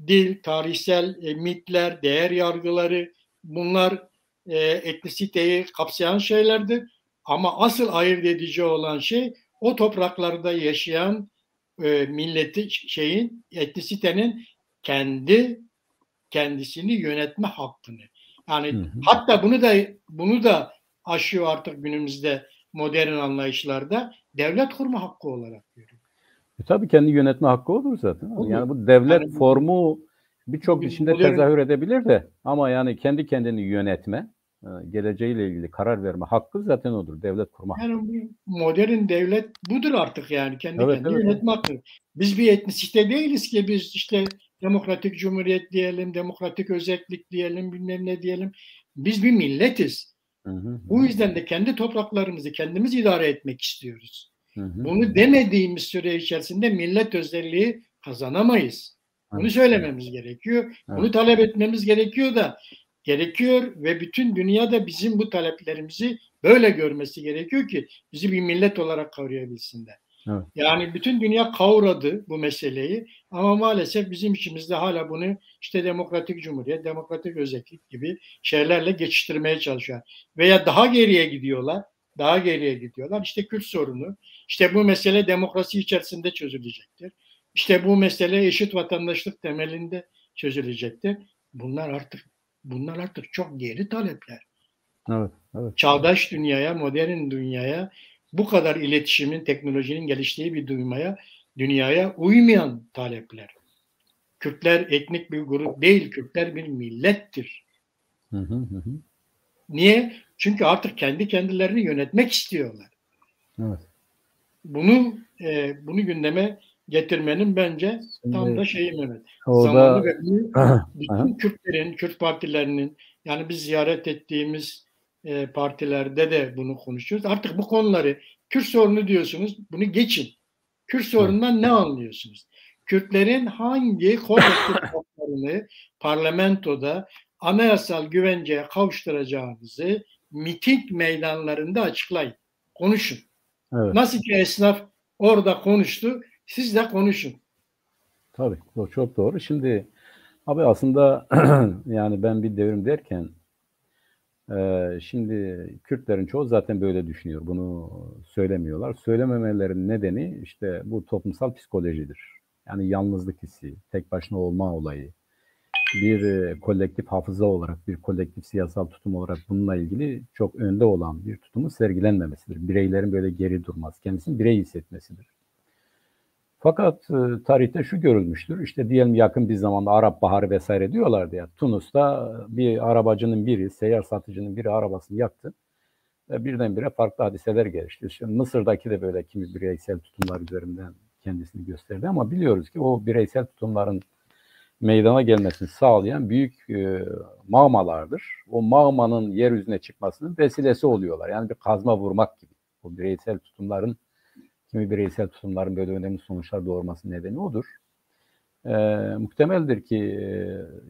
dil, tarihsel mitler, değer yargıları, bunlar etnisiteyi kapsayan şeylerdir. Ama asıl ayırt edici olan şey o topraklarda yaşayan etnisitenin kendisini yönetme hakkını. Yani hatta bunu da aşıyor artık günümüzde modern anlayışlarda, devlet kurma hakkı olarak görüyor. Tabii kendi yönetme hakkı olur zaten. Yani bu devlet formu birçok biçimde tezahür edebilir de ama yani kendi kendini yönetme, geleceğiyle ilgili karar verme hakkı zaten odur. Devlet kurma hakkı. Yani modern devlet budur artık yani. Kendi yönetme hakkı. Biz bir etnisite değiliz ki biz işte demokratik cumhuriyet diyelim, demokratik özellik diyelim, bilmem ne diyelim. Biz bir milletiz. Bu yüzden de kendi topraklarımızı kendimiz idare etmek istiyoruz. Bunu demediğimiz süre içerisinde millet özelliği kazanamayız. Bunu söylememiz gerekiyor. Bunu talep etmemiz gerekiyor ve bütün dünyada bizim bu taleplerimizi böyle görmesi gerekiyor ki bizi bir millet olarak kavrayabilsinler. Yani bütün dünya kavradı bu meseleyi ama maalesef bizim içimizde hala bunu işte demokratik cumhuriyet, demokratik özellik gibi şeylerle geçiştirmeye çalışıyor. Veya daha geriye gidiyorlar. İşte Kürt sorunu, işte bu mesele demokrasi içerisinde çözülecektir. İşte bu mesele eşit vatandaşlık temelinde çözülecektir. Bunlar artık çok geri talepler. Evet. Çağdaş dünyaya, modern dünyaya, bu kadar iletişimin, teknolojinin geliştiği bir dünyaya uymayan talepler. Kürtler etnik bir grup değil, Kürtler bir millettir. Niye? Çünkü artık kendi kendilerini yönetmek istiyorlar. Evet. Bunu gündeme getirmenin bence tam da şeyi Mehmet. O Zamanı da ve bütün Kürtlerin, Kürt partilerinin, yani biz ziyaret ettiğimiz partilerde de bunu konuşuyoruz. Artık bu konuları, Kürt sorunu diyorsunuz, bunu geçin. Kürt sorunundan ne anlıyorsunuz? Kürtlerin hangi kolektif haklarını parlamentoda anayasal güvenceye kavuşturacağınızı miting meydanlarında açıklayın. Konuşun. Evet. Nasıl ki esnaf orada konuştu, siz de konuşun. Tabii, o çok doğru. Şimdi abi aslında yani ben bir devrim derken şimdi Kürtlerin çoğu zaten böyle düşünüyor. Bunu söylemiyorlar. Söylememelerinin nedeni işte bu toplumsal psikolojidir. Yani yalnızlık hissi, tek başına olma olayı, bir kolektif hafıza olarak, bir kolektif siyasal tutum olarak bununla ilgili çok önde olan bir tutumun sergilenmemesidir. Bireylerin böyle geri durması, kendisini birey hissetmesidir. Fakat tarihte şu görülmüştür. İşte diyelim yakın bir zamanda Arap Baharı vesaire diyorlardı ya. Tunus'ta bir arabacının biri, seyyar satıcının biri arabasını yaktı. Ve birdenbire farklı hadiseler gelişti. Şimdi Mısır'daki de böyle kimi bireysel tutumlar üzerinden kendisini gösterdi. Ama biliyoruz ki o bireysel tutumların meydana gelmesini sağlayan büyük mağmalardır. O mağmanın yeryüzüne çıkmasının vesilesi oluyorlar. Yani bir kazma vurmak gibi. O bireysel tutumların, kimi bireysel tutumların böyle önemli sonuçlar doğurması nedeni odur. Muhtemeldir ki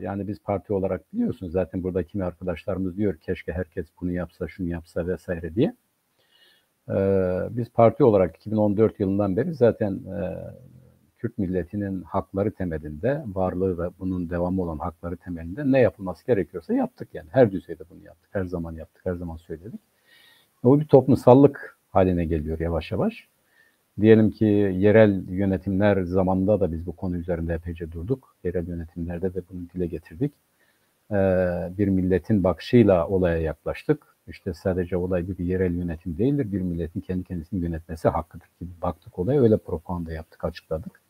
yani biz parti olarak biliyorsunuz zaten burada kimi arkadaşlarımız diyor keşke herkes bunu yapsa, şunu yapsa vesaire diye. Biz parti olarak 2014 yılından beri zaten Kürt milletinin hakları temelinde, varlığı ve bunun devamı olan hakları temelinde ne yapılması gerekiyorsa yaptık yani. Her düzeyde bunu yaptık, her zaman yaptık, her zaman söyledik. O bir toplumsallık haline geliyor yavaş yavaş. Diyelim ki yerel yönetimler zamanında da biz bu konu üzerinde epeyce durduk. Yerel yönetimlerde de bunu dile getirdik. Bir milletin bakışıyla olaya yaklaştık. İşte sadece olay bir yerel yönetim değildir. Bir milletin kendi kendisini yönetmesi hakkıdır gibi baktık olaya. Öyle propaganda yaptık, açıkladık.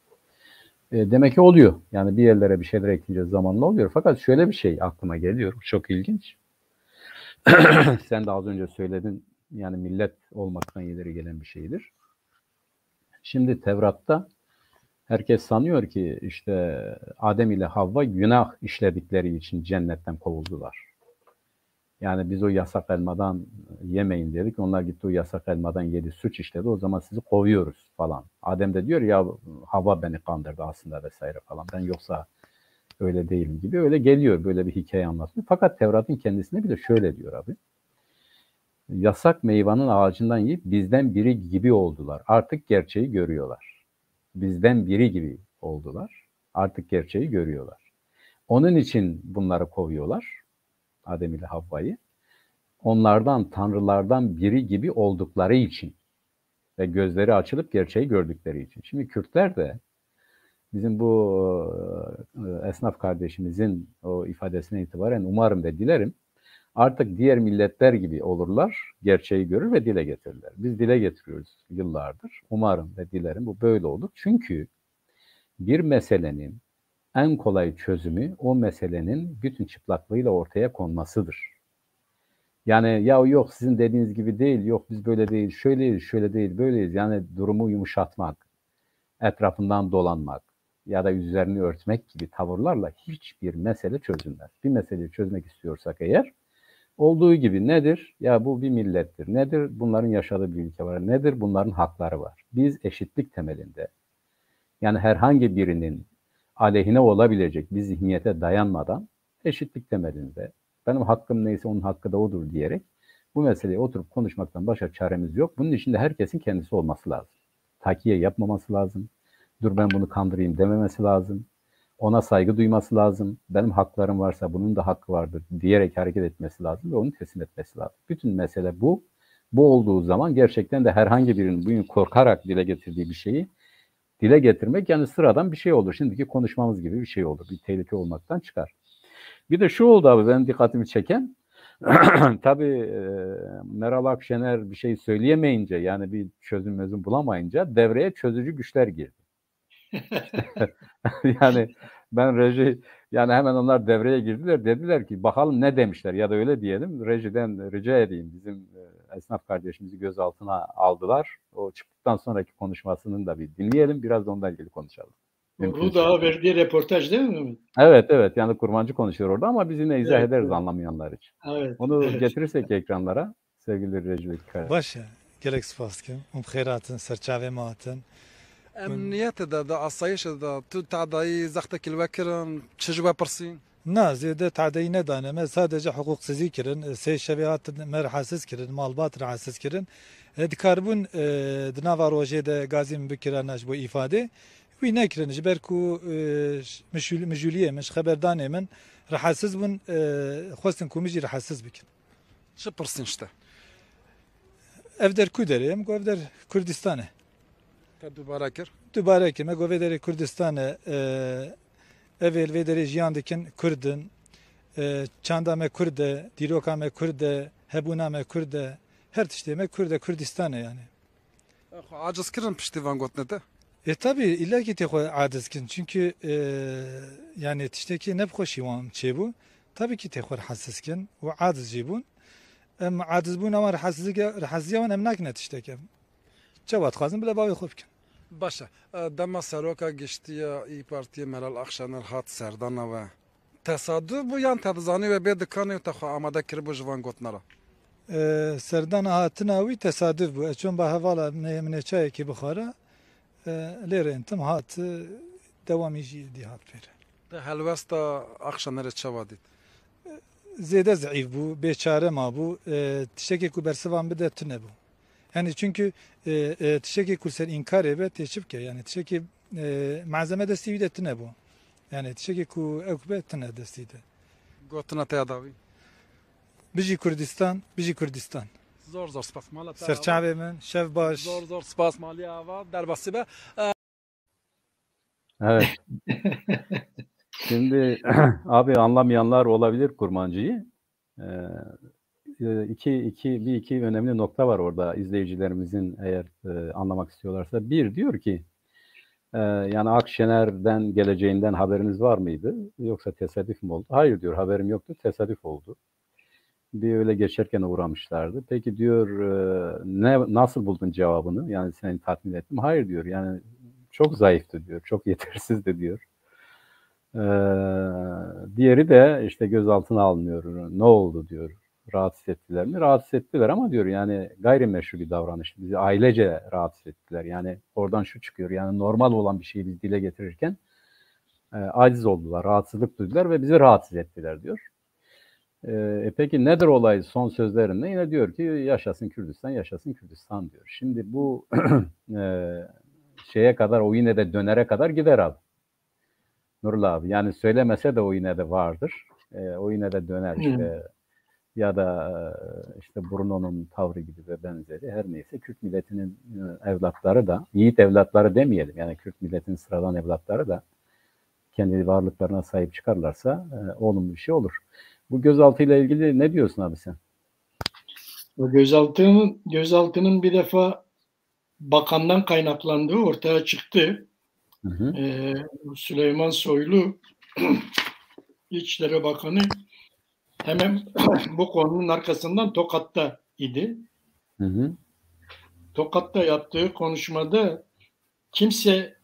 Demek ki oluyor. Yani bir yerlere bir şeyler ekleyince zamanla oluyor. Fakat şöyle bir şey aklıma geliyor. Çok ilginç. Sen de az önce söyledin. Yani millet olmaktan ileri gelen bir şeydir. Şimdi Tevrat'ta herkes sanıyor ki işte Adem ile Havva günah işledikleri için cennetten kovuldular. Yani biz o yasak elmadan yemeyin dedik. Onlar gitti o yasak elmadan yedi, suç işledi. O zaman sizi kovuyoruz falan. Adem de diyor ya Havva beni kandırdı aslında vesaire falan. Ben yoksa öyle değilim gibi. Öyle geliyor böyle bir hikaye anlatıyor. Fakat Tevrat'ın kendisine bir de şöyle diyor abi. Yasak meyvanın ağacından yiyip bizden biri gibi oldular. Artık gerçeği görüyorlar. Bizden biri gibi oldular. Artık gerçeği görüyorlar. Onun için bunları kovuyorlar. Adem ile Havva'yı. Onlardan, tanrılardan biri gibi oldukları için ve gözleri açılıp gerçeği gördükleri için. Şimdi Kürtler de bizim bu esnaf kardeşimizin o ifadesine itibaren umarım ve dilerim artık diğer milletler gibi olurlar, gerçeği görür ve dile getirirler. Biz dile getiriyoruz yıllardır. Umarım ve dilerim bu böyle olur. Çünkü bir meselenin en kolay çözümü o meselenin bütün çıplaklığıyla ortaya konmasıdır. Yani ya yok sizin dediğiniz gibi değil, yok biz böyle değil, şöyleyiz, şöyle değil, böyleyiz. Yani durumu yumuşatmak, etrafından dolanmak ya da üzerine örtmek gibi tavırlarla hiçbir mesele çözülmez. Bir meseleyi çözmek istiyorsak eğer, olduğu gibi nedir? Ya bu bir millettir. Nedir? Bunların yaşadığı bir ülke var. Nedir? Bunların hakları var. Biz eşitlik temelinde, yani herhangi birinin aleyhine olabilecek bir zihniyete dayanmadan eşitlik temelinde benim hakkım neyse onun hakkı da odur diyerek bu meseleyi oturup konuşmaktan başka çaremiz yok. Bunun için de herkesin kendisi olması lazım. Takiye yapmaması lazım. Dur ben bunu kandırayım dememesi lazım. Ona saygı duyması lazım. Benim haklarım varsa bunun da hakkı vardır diyerek hareket etmesi lazım ve onu teslim etmesi lazım. Bütün mesele bu. Bu olduğu zaman gerçekten de herhangi birinin bugün korkarak dile getirdiği bir şeyi dile getirmek yani sıradan bir şey olur. Şimdiki konuşmamız gibi bir şey olur. Bir tehlike olmaktan çıkar. Bir de şu oldu abi benim dikkatimi çeken. Tabii Meral Akşener bir şey söyleyemeyince yani bir çözüm bulamayınca devreye çözücü güçler girdi. Yani Ben reji yani hemen onlar devreye girdiler. Dediler ki bakalım ne demişler ya da öyle diyelim. Rejiden rica edeyim bizim esnaf kardeşimizi gözaltına aldılar. O çıktıktan sonraki konuşmasını da bir dinleyelim. Biraz da ondan ilgili konuşalım. Uludağ'a verdiği reportaj değil mi? Evet yani kurmancı konuşuyor orada ama biz yine izah Evet, ederiz evet. anlamayanlar için. Evet. Onu evet. getirirsek ekranlara sevgili reji ve Başa. Gelek spaskim. Bxeyratın, serçave matın. امنیت دا آسایش دا تو تعدایی زخت کلوکرن چجوا پرسین Na ziyade tadayı ne dane. Sadece hukuk sizi kirin. Seyşeviyat merhasiz kirin. Malbat rahatsız kirin. Dikarbun dınava rojede gazim bikiranaş bu ifade. Ve ne kirin? Jiberku mecüliye meş haberdane men rahatsız bun xwestin kumici rahatsız bikin. چه پرسین شته Evder kuderem. Evder Kurdistan'e. تا دوباره کر Dubare ki me govedere Kurdistan'e evvel vedere jiyan dikin Kurdin çanda me Kurde, diroka me Kurde, hebuna me Kurde, her tişte me Kurde Kurdistan'e yani. عاجز کرن پشتیوان گوت نده Tabi illa ki te adizkin çünkü yani tişteki ne bxoşiwan çebu tabii ki te hassaskin ve adiz jibun em adiz bun ama rahatsızlığa emnak ne tişteki. Cevap xazın bile bavi xubkin. باشه دما سروکا گشتی ای پارتی مرال اخشانر هات سردانا و تصادف بو یان تدزانی و به دکانی و تخو آماده کر بو جوان گوت نرا Serdan hatına vi tesadüf bu. Çون ba hevala ne çay ki buxara lere entim hat devamı di hat pere. ده هلوستا اخشانر چوادید Zede zayıf bu, beçare ma bu. Tişeki ku bersevan bide tüne bu. Yani çünkü tişeki ku sen inkar ebe teşvik yani tişeki malzeme desteği de tüne bu. Yani tişeki ku ekbe tüne desteği de. گوتنا تیاداوی Biji Kurdistan, Biji Kurdistan. زور زور سپاس مالا Serçave men, şev baş. زور زور سپاس مالی آوا در باسی به Evet. Şimdi abi anlamayanlar olabilir kurmancıyı. İki önemli nokta var orada izleyicilerimizin eğer anlamak istiyorlarsa. Bir diyor ki yani Akşener'den geleceğinden haberiniz var mıydı? Yoksa tesadüf mü oldu? Hayır diyor haberim yoktu tesadüf oldu. Bir öyle geçerken uğramışlardı. Peki diyor nasıl buldun cevabını? Yani seni tatmin ettim. Hayır diyor yani çok zayıftı diyor. Çok yetersizdi diyor. Diğeri de işte gözaltına alınıyor. Ne oldu diyor. Rahatsız ettiler mi? Rahatsız ettiler ama diyor yani gayrimeşru bir davranış. Bizi ailece rahatsız ettiler. Yani oradan şu çıkıyor. Yani normal olan bir şeyi biz dile getirirken aciz oldular, rahatsızlık duydular ve bizi rahatsız ettiler diyor. Peki nedir olay son sözlerinde? Yine diyor ki yaşasın Kürdistan, yaşasın Kürdistan diyor. Şimdi bu şeye kadar o yine de dönere kadar gider abi. Nurullah abi yani söylemese de o yine de vardır. O yine de döner işte ya da işte Bruno'nun tavrı gibi ve benzeri her neyse Kürt milletinin evlatları da yiğit evlatları demeyelim yani Kürt milletinin sıradan evlatları da kendi varlıklarına sahip çıkarlarsa olumlu bir şey olur. Bu gözaltıyla ilgili ne diyorsun abi sen? O gözaltının bir defa bakandan kaynaklandığı ortaya çıktı. Hı hı. Süleyman Soylu İçişleri Bakanı hemen bu konunun arkasından Tokat'ta idi. Hı hı. Tokat'ta yaptığı konuşmada kimse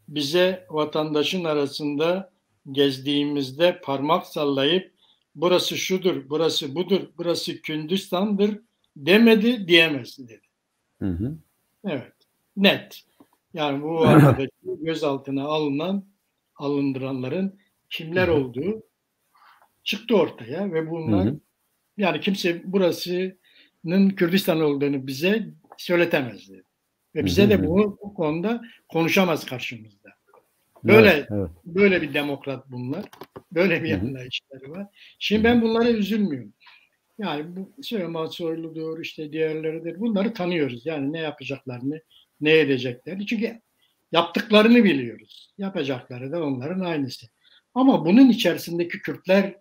bize vatandaşın arasında gezdiğimizde parmak sallayıp burası şudur, burası budur, burası Kürdistan'dır demedi, diyemez dedi. Hı hı. Evet, net. Yani bu arkadaşı gözaltına alındıranların kimler olduğu çıktı ortaya ve bunlar yani kimse burasının Kürdistan olduğunu bize söyletemezdi. Ve bize de bu konuda konuşamaz karşımızda. Böyle bir demokrat bunlar. Böyle bir anlayışları var. Şimdi ben bunlara üzülmüyorum. Yani bu Süleyman Soylu'dur, işte diğerleridir. Bunları tanıyoruz. Yani ne yapacaklarını, ne edeceklerini. Çünkü yaptıklarını biliyoruz. Yapacakları da onların aynısı. Ama bunun içerisindeki Kürtler,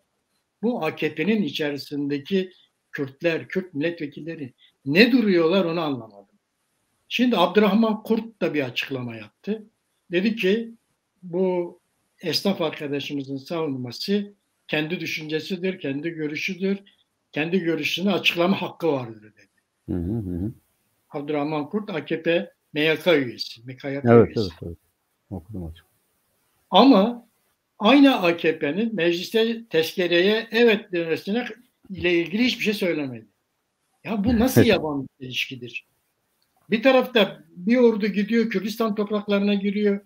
bu AKP'nin içerisindeki Kürtler, Kürt milletvekilleri ne duruyorlar onu anlamadım. Şimdi Abdurrahman Kurt da bir açıklama yaptı. Dedi ki bu esnaf arkadaşımızın savunması kendi düşüncesidir, kendi görüşüdür. Kendi görüşünü açıklama hakkı vardır dedi. Hı hı hı. Abdurrahman Kurt AKP MYK üyesi. Evet. Okudum açık. Ama aynı AKP'nin mecliste tezkereye evet demesine ile ilgili hiçbir şey söylemedi. Ya bu nasıl yabancı ilişkidir? Bir tarafta bir ordu gidiyor, Kürdistan topraklarına giriyor.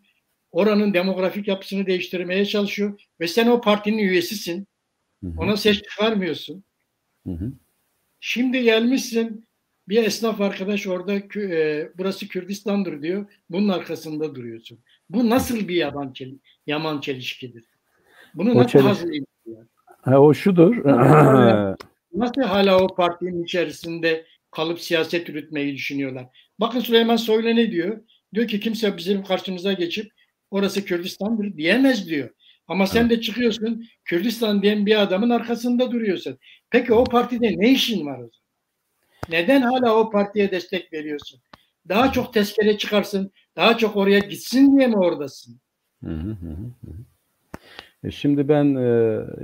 Oranın demografik yapısını değiştirmeye çalışıyor. Ve sen o partinin üyesisin. Ona ses çıkarmıyorsun. Şimdi gelmişsin, bir esnaf arkadaş orada burası Kürdistan'dır diyor. Bunun arkasında duruyorsun. Bu nasıl bir yaman çelişkidir? Bunu nasıl hazırlıyorlar? O şudur. Nasıl hala o partinin içerisinde kalıp siyaset yürütmeyi düşünüyorlar? Bakın Süleyman Soylu ne diyor? Diyor ki kimse bizim karşımıza geçip orası Kürdistan'dır diyemez diyor. Ama sen de çıkıyorsun Kürdistan diyen bir adamın arkasında duruyorsun. Peki o partide ne işin var o zaman? Neden hala o partiye destek veriyorsun? Daha çok tezkere çıkarsın, daha çok oraya gitsin diye mi oradasın? Şimdi ben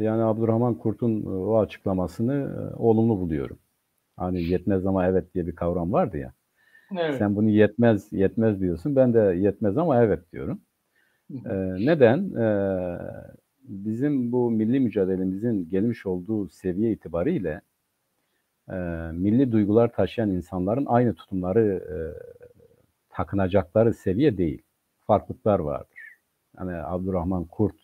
yani Abdurrahman Kurt'un o açıklamasını olumlu buluyorum. Hani yetmez ama evet diye bir kavram vardı ya. Evet. Sen bunu yetmez diyorsun. Ben de yetmez ama evet diyorum. Neden? Bizim bu milli mücadelemizin gelmiş olduğu seviye itibariyle milli duygular taşıyan insanların aynı tutumları takınacakları seviye değil. Farklılıklar vardır. Yani Abdurrahman Kurt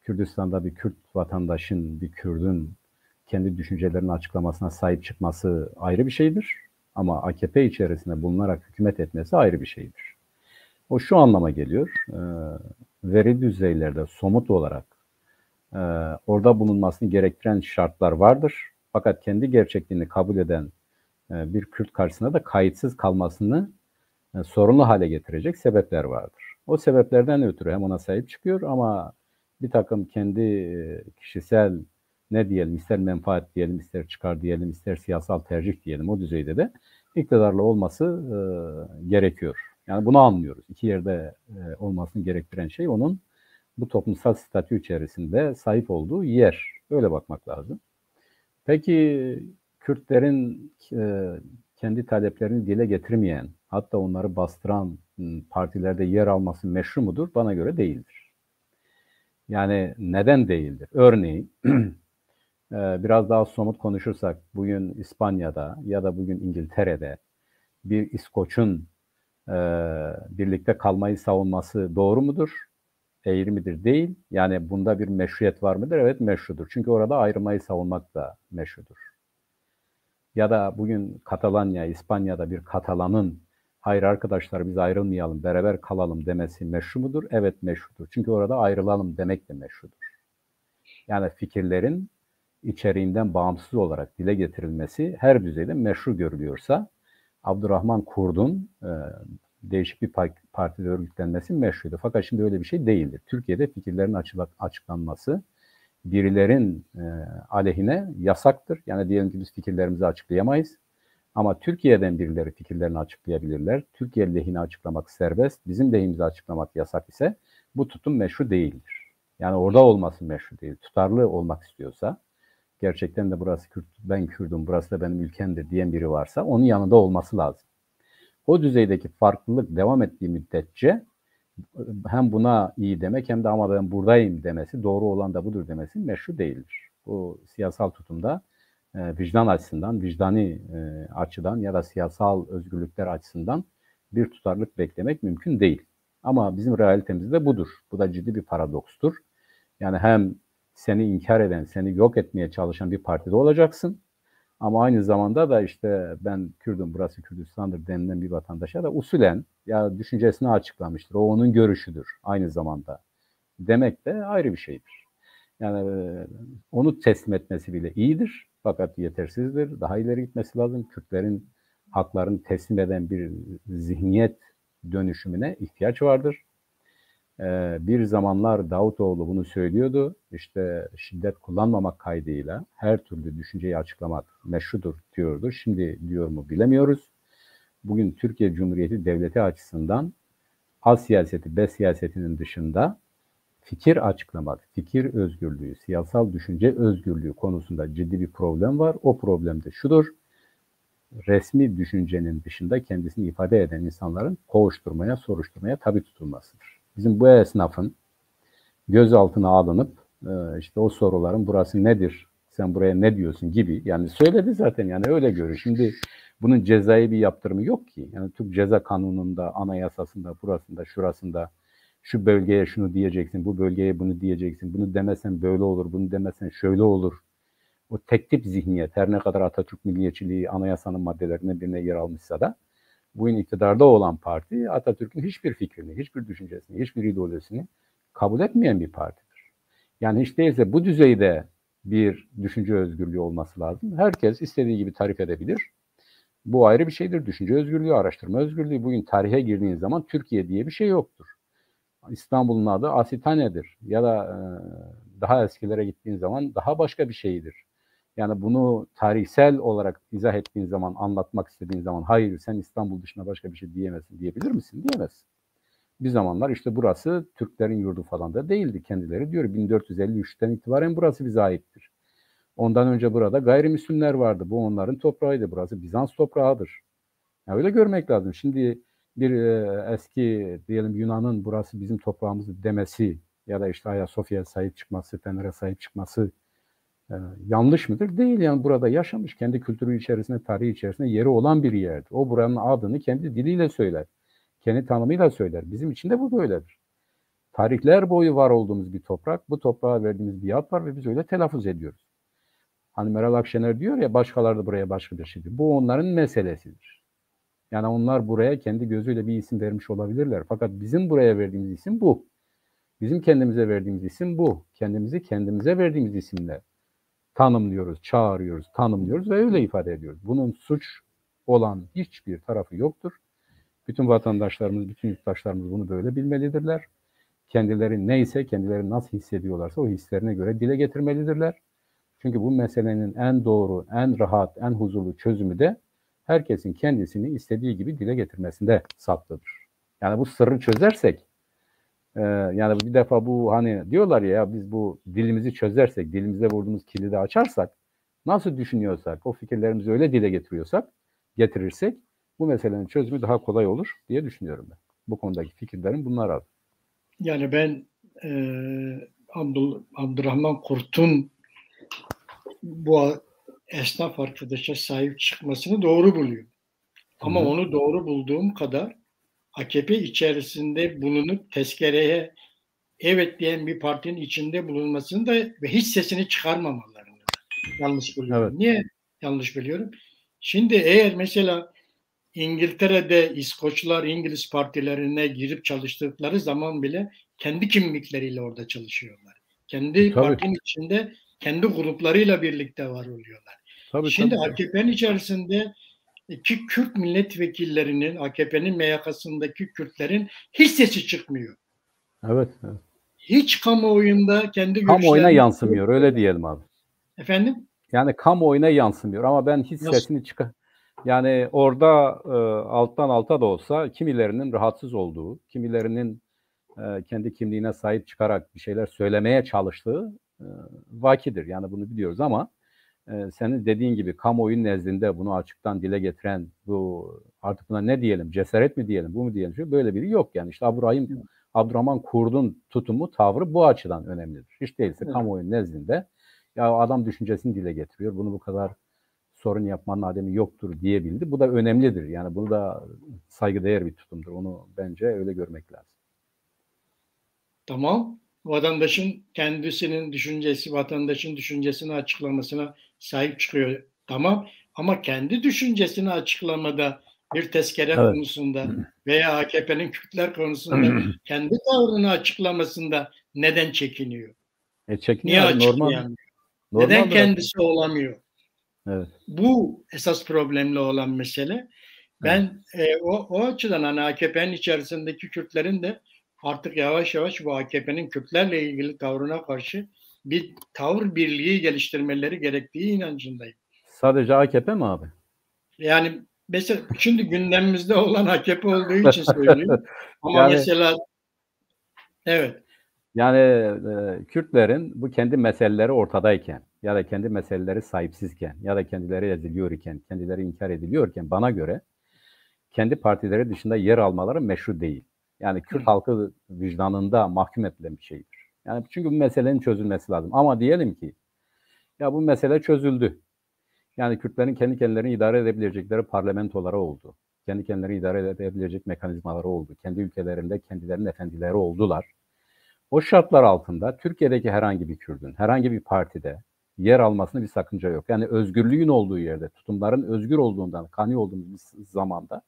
Kürdistan'da bir Kürt vatandaşın, bir Kürdün kendi düşüncelerinin açıklamasına sahip çıkması ayrı bir şeydir. Ama AKP içerisinde bulunarak hükümet etmesi ayrı bir şeydir. O şu anlama geliyor. Veri düzeylerde somut olarak orada bulunmasını gerektiren şartlar vardır. Fakat kendi gerçekliğini kabul eden bir Kürt karşısında da kayıtsız kalmasını sorunlu hale getirecek sebepler vardır. O sebeplerden ötürü hem ona sahip çıkıyor ama bir takım kendi kişisel ne diyelim, ister menfaat diyelim, ister çıkar diyelim, ister siyasal tercih diyelim, o düzeyde de iktidarlı olması gerekiyor. Yani bunu anlıyoruz. İki yerde olmasını gerektiren şey onun bu toplumsal statü içerisinde sahip olduğu yer. Öyle bakmak lazım. Peki Kürtlerin kendi taleplerini dile getirmeyen, hatta onları bastıran partilerde yer alması meşru mudur? Bana göre değildir. Yani neden değildir? Örneğin biraz daha somut konuşursak bugün İspanya'da ya da bugün İngiltere'de bir İskoç'un birlikte kalmayı savunması doğru mudur? Eğri midir? Değil. Yani bunda bir meşruiyet var mıdır? Evet, meşrudur. Çünkü orada ayrılmayı savunmak da meşrudur. Ya da bugün Katalanya, İspanya'da bir Katalan'ın hayır arkadaşlar biz ayrılmayalım, beraber kalalım demesi meşru mudur? Evet, meşrudur. Çünkü orada ayrılalım demek de meşrudur. Yani fikirlerin içeriğinden bağımsız olarak dile getirilmesi her düzeyde meşru görülüyorsa Abdurrahman Kurt'un değişik bir partide örgütlenmesi meşruydu. Fakat şimdi öyle bir şey değildir. Türkiye'de fikirlerin açıklanması birilerin aleyhine yasaktır. Yani diyelim ki biz fikirlerimizi açıklayamayız. Ama Türkiye'den birileri fikirlerini açıklayabilirler. Türkiye lehine açıklamak serbest. Bizim lehimize açıklamak yasak ise bu tutum meşru değildir. Yani orada olması meşru değil. Tutarlı olmak istiyorsa, gerçekten de burası Kürt, ben Kürdüm, burası da benim ülkemdir diyen biri varsa onun yanında olması lazım. O düzeydeki farklılık devam ettiği müddetçe hem buna iyi demek hem de ama ben buradayım demesi, doğru olan da budur demesi meşru değildir. Bu siyasal tutumda vicdan açısından, vicdani açıdan ya da siyasal özgürlükler açısından bir tutarlılık beklemek mümkün değil. Ama bizim realitemizde budur. Bu da ciddi bir paradokstur. Yani hem seni inkar eden, seni yok etmeye çalışan bir partide olacaksın. Ama aynı zamanda da işte ben Kürdüm, burası Kürdistan'dır denilen bir vatandaşa da usulen ya düşüncesini açıklamıştır. O onun görüşüdür aynı zamanda. Demek de ayrı bir şeydir. Yani onu teslim etmesi bile iyidir. Fakat yetersizdir. Daha ileri gitmesi lazım. Kürtlerin haklarını teslim eden bir zihniyet dönüşümüne ihtiyaç vardır. Bir zamanlar Davutoğlu bunu söylüyordu. İşte şiddet kullanmamak kaydıyla her türlü düşünceyi açıklamak meşrudur diyordu. Şimdi diyor mu bilemiyoruz. Bugün Türkiye Cumhuriyeti Devleti açısından A siyaseti, B siyasetinin dışında fikir açıklamak, fikir özgürlüğü, siyasal düşünce özgürlüğü konusunda ciddi bir problem var. O problem de şudur: resmi düşüncenin dışında kendisini ifade eden insanların kovuşturmaya, soruşturmaya tabi tutulmasıdır. Bizim bu esnafın gözaltına alınıp işte o soruların burası nedir, sen buraya ne diyorsun gibi, yani söyledi zaten, yani öyle görüyor. Şimdi bunun cezai bir yaptırımı yok ki. Yani Türk Ceza Kanunu'nda, anayasasında, burasında, şurasında şu bölgeye şunu diyeceksin, bu bölgeye bunu diyeceksin, bunu demesen böyle olur, bunu demesen şöyle olur. O tek tip zihniyet, her ne kadar Atatürk milliyetçiliği anayasanın maddelerinden birine yer almışsa da, bugün iktidarda olan parti Atatürk'ün hiçbir fikrini, hiçbir düşüncesini, hiçbir ideolojisini kabul etmeyen bir partidir. Yani hiç değilse bu düzeyde bir düşünce özgürlüğü olması lazım. Herkes istediği gibi tarif edebilir. Bu ayrı bir şeydir. Düşünce özgürlüğü, araştırma özgürlüğü. Bugün tarihe girdiğin zaman Türkiye diye bir şey yoktur. İstanbul'un adı Asitane'dir. Ya da daha eskilere gittiğin zaman daha başka bir şeydir. Yani bunu tarihsel olarak izah ettiğin zaman, anlatmak istediğin zaman, hayır sen İstanbul dışında başka bir şey diyemezsin diyebilir misin? Diyemezsin. Bir zamanlar işte burası Türklerin yurdu falan da değildi, kendileri diyor. 1453'ten itibaren burası bize aittir. Ondan önce burada gayrimüslimler vardı. Bu onların toprağıydı. Burası Bizans toprağıdır. Yani öyle görmek lazım. Şimdi bir eski diyelim Yunan'ın burası bizim toprağımız demesi ya da işte Ayasofya'ya sahip çıkması, Fener'e sahip çıkması yanlış mıdır? Değil. Yani burada yaşamış, kendi kültürü içerisinde, tarihi içerisinde yeri olan bir yerdir. O buranın adını kendi diliyle söyler. Kendi tanımıyla söyler. Bizim için de bu böyledir. Tarihler boyu var olduğumuz bir toprak, bu toprağa verdiğimiz bir ad var ve biz öyle telaffuz ediyoruz. Hani Meral Akşener diyor ya, başkaları da buraya başka bir şeydir. Bu onların meselesidir. Yani onlar buraya kendi gözüyle bir isim vermiş olabilirler. Fakat bizim buraya verdiğimiz isim bu. Bizim kendimize verdiğimiz isim bu. Kendimizi kendimize verdiğimiz isimle tanımlıyoruz, çağırıyoruz, tanımlıyoruz ve öyle ifade ediyoruz. Bunun suç olan hiçbir tarafı yoktur. Bütün vatandaşlarımız, bütün yurttaşlarımız bunu böyle bilmelidirler. Kendileri neyse, kendileri nasıl hissediyorlarsa o hislerine göre dile getirmelidirler. Çünkü bu meselenin en doğru, en rahat, en huzurlu çözümü de herkesin kendisini istediği gibi dile getirmesinde saklıdır. Yani bu sırrı çözersek, yani bir defa bu hani diyorlar ya biz bu dilimizi çözersek, dilimize vurduğumuz kilidi açarsak, nasıl düşünüyorsak, o fikirlerimizi öyle dile getirirsek bu meselenin çözümü daha kolay olur diye düşünüyorum ben. Bu konudaki fikirlerim bunlar abi. Yani ben Abdurrahman Kurt'un bu esnaf arkadaşa sahip çıkmasını doğru buluyorum. Ama onu doğru bulduğum kadar AKP içerisinde bulunup tezkereye evet diyen bir partinin içinde bulunmasını da ve hiç sesini çıkarmamalarını da yanlış buluyorum. Evet. Niye yanlış biliyorum? Şimdi eğer mesela İngiltere'de İskoçlar İngiliz partilerine girip çalıştıkları zaman bile kendi kimlikleriyle orada çalışıyorlar. Kendi partinin içinde kendi gruplarıyla birlikte var oluyorlar. Şimdi AKP'nin içerisinde Kürt milletvekillerinin, AKP'nin MYK'sındaki Kürtlerin hiç sesi çıkmıyor. Evet. Hiç kamuoyunda kendi görüşlerini... Kamuoyuna yansımıyor, öyle diyelim abi. Efendim? Yani kamuoyuna yansımıyor ama ben hiç sesini yani orada alttan alta da olsa kimilerinin rahatsız olduğu, kimilerinin kendi kimliğine sahip çıkarak bir şeyler söylemeye çalıştığı vakidir. Yani bunu biliyoruz ama senin dediğin gibi kamuoyunun nezdinde bunu açıktan dile getiren, bu artık buna ne diyelim, cesaret mi diyelim, bu mu diyelim, böyle biri yok. Yani işte Abdurrahman Kurt'un tutumu, tavrı bu açıdan önemlidir. Hiç değilse kamuoyunun nezdinde ya adam düşüncesini dile getiriyor, bunu bu kadar sorun yapmanın ademi yoktur diyebildi. Bu da önemlidir. Yani bunu da saygıdeğer bir tutumdur. Onu bence öyle görmek lazım. Tamam. Vatandaşın kendisinin düşüncesi, vatandaşın düşüncesini açıklamasına sahip çıkıyor. Tamam. Ama kendi düşüncesini açıklamada bir tezkere konusunda veya AKP'nin Kürtler konusunda kendi tavrını açıklamasında neden çekiniyor? Çekiniyor. Niye açıklayamıyor? Neden kendisi olamıyor? Evet. Bu esas problemli olan mesele. Ben o açıdan hani AKP'nin içerisindeki Kürtlerin de artık yavaş yavaş bu AKP'nin Kürtlerle ilgili tavrına karşı bir tavır birliği geliştirmeleri gerektiği inancındayım. Sadece AKP mi abi? Yani mesela şimdi gündemimizde olan AKP olduğu için söylüyorum. Ama Yani- mesela evet. Yani Kürtlerin bu kendi meseleleri ortadayken ya da kendi meseleleri sahipsizken ya da kendileri eziliyor iken, kendileri inkar ediliyorken bana göre kendi partileri dışında yer almaları meşru değil. Yani Kürt halkı vicdanında mahkum edilen bir şeydir. Yani çünkü bu meselenin çözülmesi lazım. Ama diyelim ki ya bu mesele çözüldü. Yani Kürtlerin kendi kendilerini idare edebilecekleri parlamentoları oldu. Kendi kendilerini idare edebilecek mekanizmaları oldu. Kendi ülkelerinde kendilerinin efendileri oldular. O şartlar altında Türkiye'deki herhangi bir Kürt'ün, herhangi bir partide yer almasında bir sakınca yok. Yani özgürlüğün olduğu yerde, tutumların özgür olduğundan, kani olduğumuz bir zamanda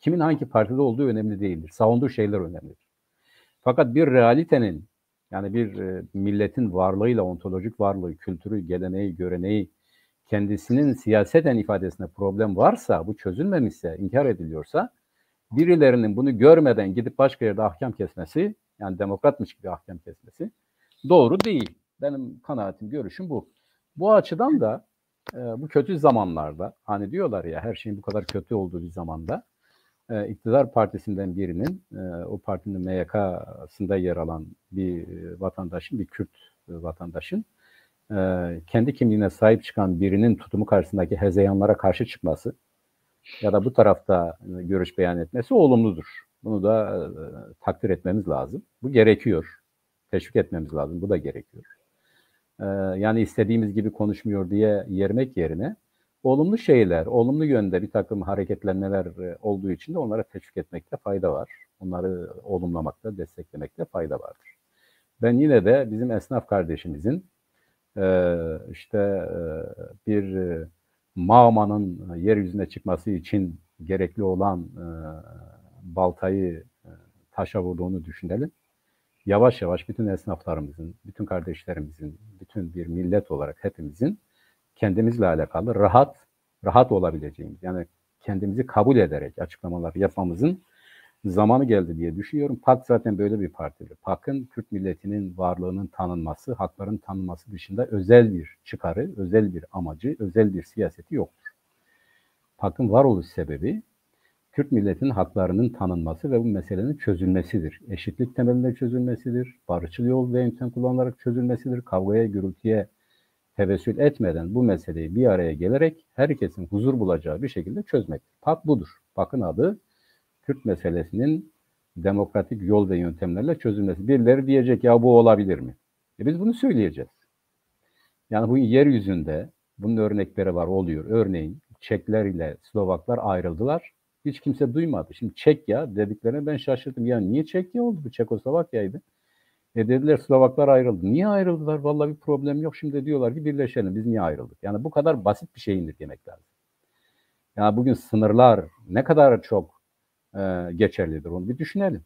kimin hangi partide olduğu önemli değildir. Savunduğu şeyler önemlidir. Fakat bir realitenin, yani bir milletin varlığıyla, ontolojik varlığı, kültürü, geleneği, göreneği, kendisinin siyaseten ifadesinde problem varsa, bu çözülmemişse, inkar ediliyorsa, birilerinin bunu görmeden gidip başka yerde ahkam kesmesi, yani demokratmış gibi ahkam kesmesi doğru değil. Benim kanaatim, görüşüm bu. Bu açıdan da bu kötü zamanlarda, hani diyorlar ya her şeyin bu kadar kötü olduğu bir zamanda, iktidar partisinden birinin, o partinin MYK'sında yer alan bir vatandaşın, bir Kürt vatandaşın, kendi kimliğine sahip çıkan birinin tutumu karşısındaki hezeyanlara karşı çıkması ya da bu tarafta görüş beyan etmesi olumludur. Bunu da takdir etmemiz lazım. Bu gerekiyor. Teşvik etmemiz lazım. Bu da gerekiyor. Yani istediğimiz gibi konuşmuyor diye yermek yerine olumlu şeyler, olumlu yönde bir takım hareketlenmeler olduğu için de onlara teşvik etmekte fayda var. Onları olumlamakta, desteklemekte fayda vardır. Ben yine de bizim esnaf kardeşimizin bir mağmanın yeryüzüne çıkması için gerekli olan baltayı taşa vurduğunu düşünelim. Yavaş yavaş bütün esnaflarımızın, bütün kardeşlerimizin, bütün bir millet olarak hepimizin kendimizle alakalı rahat olabileceğimiz, yani kendimizi kabul ederek açıklamalar yapmamızın zamanı geldi diye düşünüyorum. PAK zaten böyle bir partidir. PAK'ın Kürt milletinin varlığının tanınması, hakların tanınması dışında özel bir çıkarı, özel bir amacı, özel bir siyaseti yoktur. PAK'ın varoluş sebebi Kürt milletinin haklarının tanınması ve bu meselenin çözülmesidir. Eşitlik temelinde çözülmesidir. Barışçıl yol ve yöntem kullanılarak çözülmesidir. Kavgaya, gürültüye tevessül etmeden bu meseleyi bir araya gelerek herkesin huzur bulacağı bir şekilde çözmek. PAK budur. PAK'ın adı Kürt meselesinin demokratik yol ve yöntemlerle çözülmesi. Birileri diyecek ya bu olabilir mi? Biz bunu söyleyeceğiz. Yani bu yeryüzünde bunun örnekleri var, oluyor. Örneğin Çekler ile Slovaklar ayrıldılar. Hiç kimse duymadı. Şimdi Çekya dediklerine ben şaşırdım. Ya niye Çekya oldu? Bu Çekoslovakya'ydı. Dediler Slovaklar ayrıldı. Niye ayrıldılar? Vallahi bir problem yok. Şimdi diyorlar ki birleşelim. Biz niye ayrıldık? Yani bu kadar basit bir şey indirgemek lazım. Yani bugün sınırlar ne kadar çok geçerlidir onu bir düşünelim.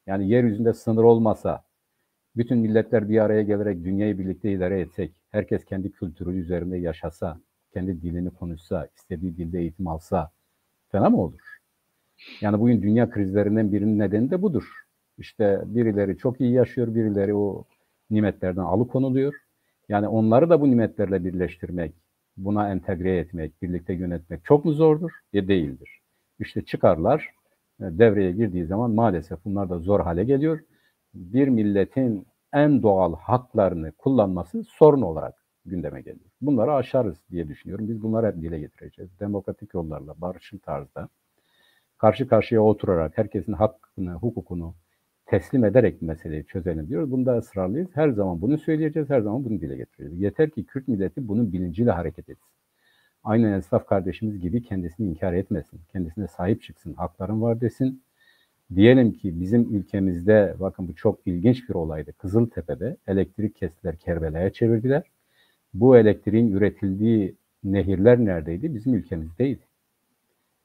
Yani yeryüzünde sınır olmasa, bütün milletler bir araya gelerek dünyayı birlikte idare etsek, herkes kendi kültürü üzerinde yaşasa, kendi dilini konuşsa, istediği dilde eğitim alsa fena mı olur? Yani bugün dünya krizlerinden birinin nedeni de budur. İşte birileri çok iyi yaşıyor, birileri o nimetlerden alıkonuluyor. Yani onları da bu nimetlerle birleştirmek, buna entegre etmek, birlikte yönetmek çok mu zordur? Değildir. İşte çıkarlar devreye girdiği zaman maalesef bunlar da zor hale geliyor. Bir milletin en doğal haklarını kullanması sorun olarak gündeme geliyor. Bunları aşarız diye düşünüyorum. Biz bunları hep dile getireceğiz. Demokratik yollarla, barışçıl tarzda, karşı karşıya oturarak herkesin hakkını, hukukunu teslim ederek meseleyi çözelim diyoruz. Bunda ısrarlıyız. Her zaman bunu söyleyeceğiz, her zaman bunu dile getireceğiz. Yeter ki Kürt milleti bunun bilinciyle hareket etsin. Aynen esnaf kardeşimiz gibi kendisini inkar etmesin, kendisine sahip çıksın, hakların var desin. Diyelim ki bizim ülkemizde, bakın bu çok ilginç bir olaydı. Kızıltepe'de elektrik kestiler, Kerbela'ya çevirdiler. Bu elektriğin üretildiği nehirler neredeydi? Bizim ülkemizdeydi.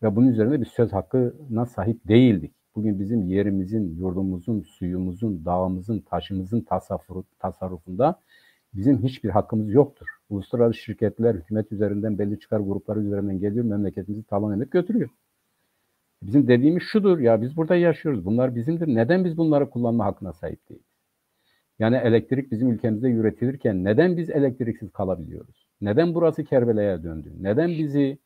Ve bunun üzerine bir söz hakkına sahip değildik. Bugün bizim yerimizin, yurdumuzun, suyumuzun, dağımızın, taşımızın tasarrufunda bizim hiçbir hakkımız yoktur. Uluslararası şirketler hükümet üzerinden, belli çıkar grupları üzerinden geliyor, memleketimizi talan edip götürüyor. Bizim dediğimiz şudur, ya biz burada yaşıyoruz, bunlar bizimdir. Neden biz bunları kullanma hakkına sahip değiliz? Yani elektrik bizim ülkemizde üretilirken neden biz elektriksiz kalabiliyoruz? Neden burası Kerbela'ya döndü? Neden bizi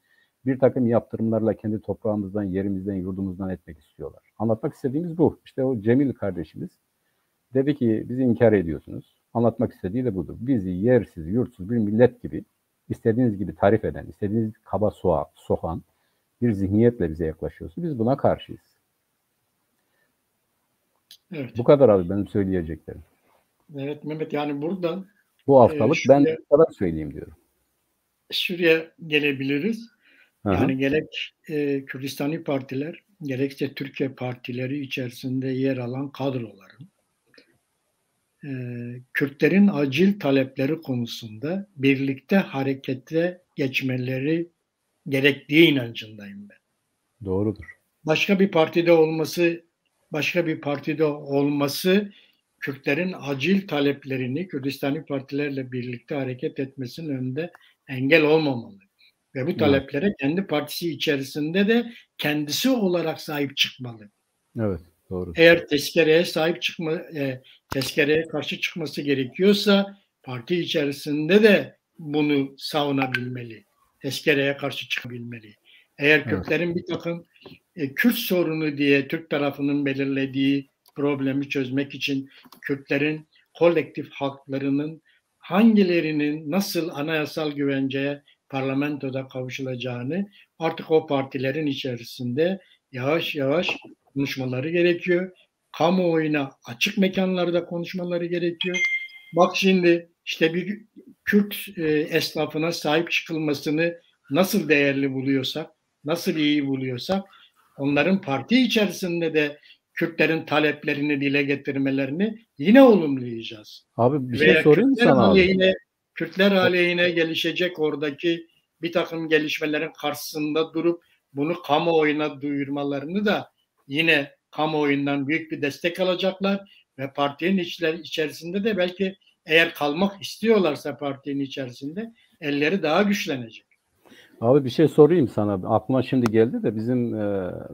bir takım yaptırımlarla kendi toprağımızdan, yerimizden, yurdumuzdan etmek istiyorlar. Anlatmak istediğimiz bu. İşte o Cemil kardeşimiz dedi ki bizi inkar ediyorsunuz. Anlatmak istediği de budur. Bizi yersiz, yurtsuz bir millet gibi istediğiniz gibi tarif eden, istediğiniz kaba soğan bir zihniyetle bize yaklaşıyorsunuz. Biz buna karşıyız. Evet. Bu kadar abi benim söyleyeceklerim. Evet Mehmet, yani buradan Bu haftalık ben şuraya, bu kadar söyleyeyim diyorum. şuraya gelebiliriz. Hı-hı. Yani gerek Kürdistani partiler, gerekse Türkiye partileri içerisinde yer alan kadroların Kürtlerin acil talepleri konusunda birlikte harekete geçmeleri gerektiği inancındayım ben. Doğrudur. Başka bir partide olması Kürtlerin acil taleplerini Kürdistani partilerle birlikte hareket etmesinin önünde engel olmamalı. Ve bu taleplere kendi partisi içerisinde de kendisi olarak sahip çıkmalı. Evet, doğru. Eğer tezkereye karşı çıkması gerekiyorsa parti içerisinde de bunu savunabilmeli. Tezkereye karşı çıkabilmeli. Eğer Kürtlerin bir takım Kürt sorunu diye Türk tarafının belirlediği problemi çözmek için Kürtlerin kolektif haklarının hangilerinin nasıl anayasal güvenceye parlamentoda kavuşulacağını artık o partilerin içerisinde yavaş yavaş konuşmaları gerekiyor. Kamuoyuna açık mekanlarda konuşmaları gerekiyor. Bak şimdi işte bir Kürt esnafına sahip çıkılmasını nasıl değerli buluyorsak, nasıl iyi buluyorsak, onların parti içerisinde de Kürtlerin taleplerini dile getirmelerini yine olumlayacağız. Abi bir şey sorayım mı sana abi? Kürtler aleyhine gelişecek oradaki bir takım gelişmelerin karşısında durup bunu kamuoyuna duyurmalarını da yine kamuoyundan büyük bir destek alacaklar ve partinin içerisinde de belki eğer kalmak istiyorlarsa partinin içerisinde elleri daha güçlenecek. Abi bir şey sorayım sana. Aklıma şimdi geldi de bizim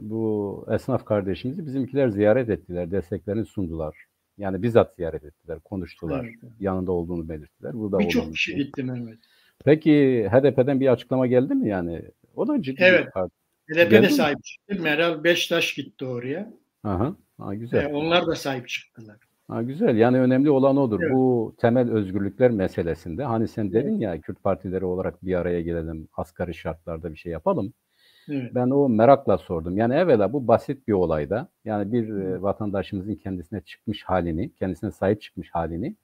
bu esnaf kardeşimizi bizimkiler ziyaret ettiler. Desteklerini sundular. Yani bizzat ziyaret ettiler, konuştular. Evet. Yanında olduğunu belirttiler. Birçok kişi gitti Mehmet. Peki HDP'den bir açıklama geldi mi yani? O da ciddi evet. bir parti. HDP de sahip çıktı. Meral Beştaş gitti oraya. Aha. Ha, güzel. Onlar da sahip çıktılar. Ha, güzel. Yani önemli olan odur. Evet. Bu temel özgürlükler meselesinde. Hani sen dedin ya Kürt partileri olarak bir araya gelelim, asgari şartlarda bir şey yapalım. Evet. Ben o merakla sordum. Yani evvela bu basit bir olayda. Yani bir vatandaşımızın kendisine çıkmış halini, kendisine sahip çıkmış halini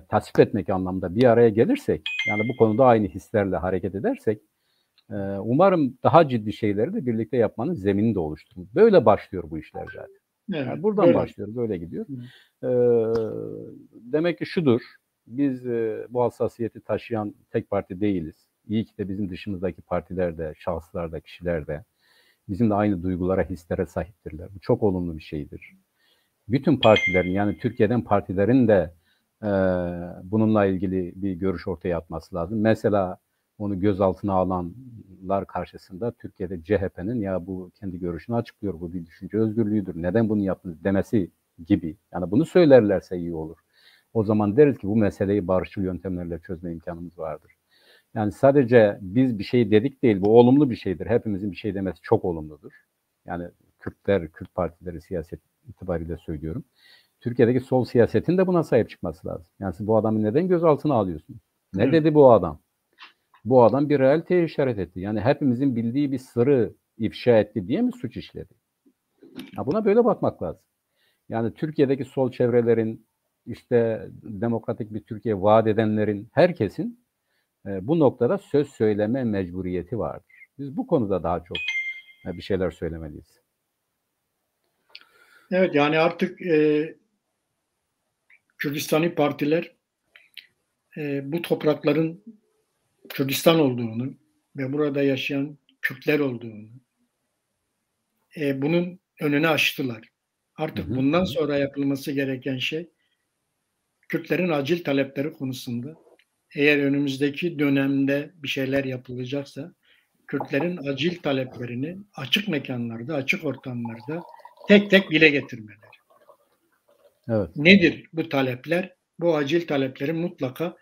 tasvip etmek anlamda bir araya gelirsek, yani bu konuda aynı hislerle hareket edersek, umarım daha ciddi şeyleri de birlikte yapmanın zeminini de oluşturur. Böyle başlıyor bu işler zaten. Evet, yani buradan böyle başlıyor, böyle gidiyor. Demek ki şudur, biz bu hassasiyeti taşıyan tek parti değiliz. İyi ki de bizim dışımızdaki partiler de, şahıslar da, kişiler de bizimle aynı duygulara, hislere sahiptirler. Bu çok olumlu bir şeydir. Bütün partilerin, yani Türkiye'den partilerin de bununla ilgili bir görüş ortaya atması lazım. Mesela onu gözaltına alanlar karşısında Türkiye'de CHP'nin ya bu kendi görüşünü açıklıyor, bu bir düşünce özgürlüğüdür, neden bunu yaptınız demesi gibi. Yani bunu söylerlerse iyi olur. O zaman deriz ki bu meseleyi barışçıl yöntemlerle çözme imkanımız vardır. Yani sadece biz bir şey dedik değil, bu olumlu bir şeydir. Hepimizin bir şey demesi çok olumludur. Yani Kürtler, Kürt partileri siyaset itibariyle söylüyorum. Türkiye'deki sol siyasetin de buna sahip çıkması lazım. Yani siz bu adamı neden gözaltına alıyorsunuz? Ne dedi bu adam? Bu adam bir realiteye işaret etti. Yani hepimizin bildiği bir sırrı ifşa etti diye mi suç işledi? Ya buna böyle bakmak lazım. Yani Türkiye'deki sol çevrelerin, işte demokratik bir Türkiye vaat edenlerin, herkesin bu noktada söz söyleme mecburiyeti vardır. Biz bu konuda daha çok bir şeyler söylemeliyiz. Evet, yani artık Kürdistani partiler bu toprakların Kürdistan olduğunu ve burada yaşayan Kürtler olduğunu bunun önüne açtılar. Artık bundan sonra yapılması gereken şey Kürtlerin acil talepleri konusunda eğer önümüzdeki dönemde bir şeyler yapılacaksa Kürtlerin acil taleplerini açık mekanlarda, açık ortamlarda tek tek dile getirmeleri. Evet. Nedir bu talepler? Bu acil taleplerin mutlaka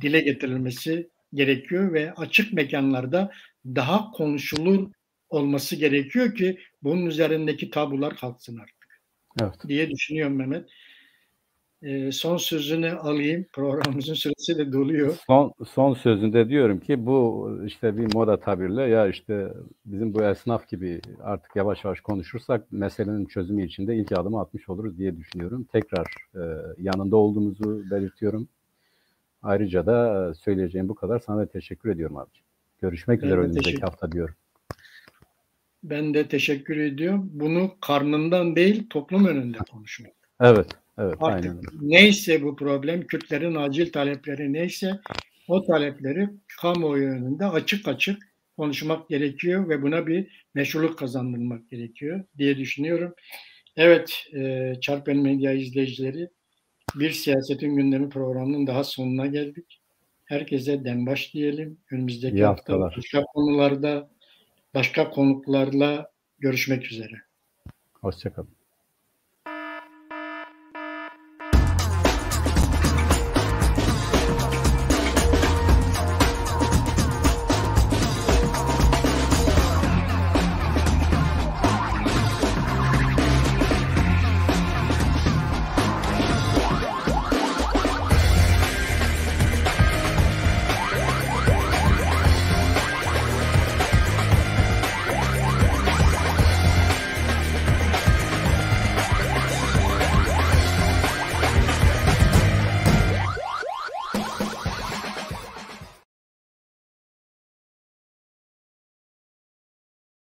dile getirilmesi gerekiyor ve açık mekanlarda daha konuşulur olması gerekiyor ki bunun üzerindeki tabular kalksın artık. Evet. Diye düşünüyorum Mehmet. Son sözünü alayım. Programımızın süresi de doluyor. Son sözünde diyorum ki bu işte bir moda tabirle ya işte bizim bu esnaf gibi artık yavaş yavaş konuşursak meselenin çözümü için de ilk adımı atmış oluruz diye düşünüyorum. Tekrar yanında olduğumuzu belirtiyorum. Ayrıca da söyleyeceğim bu kadar. Sana da teşekkür ediyorum abiciğim. Görüşmek üzere önümüzdeki hafta diyorum. Ben de teşekkür ediyorum. Bunu karnından değil toplum önünde konuşmak. Evet. Artık Aynen. neyse bu problem, Kürtlerin acil talepleri neyse o talepleri kamuoyu önünde açık açık konuşmak gerekiyor ve buna bir meşruluk kazandırmak gerekiyor diye düşünüyorum. Evet, Çarpın Medya izleyicileri, bir Siyasetin Gündemi programının daha sonuna geldik. Herkese denbaş diyelim. Önümüzdeki hafta başka konularda, başka konuklarla görüşmek üzere. Hoşça kalın.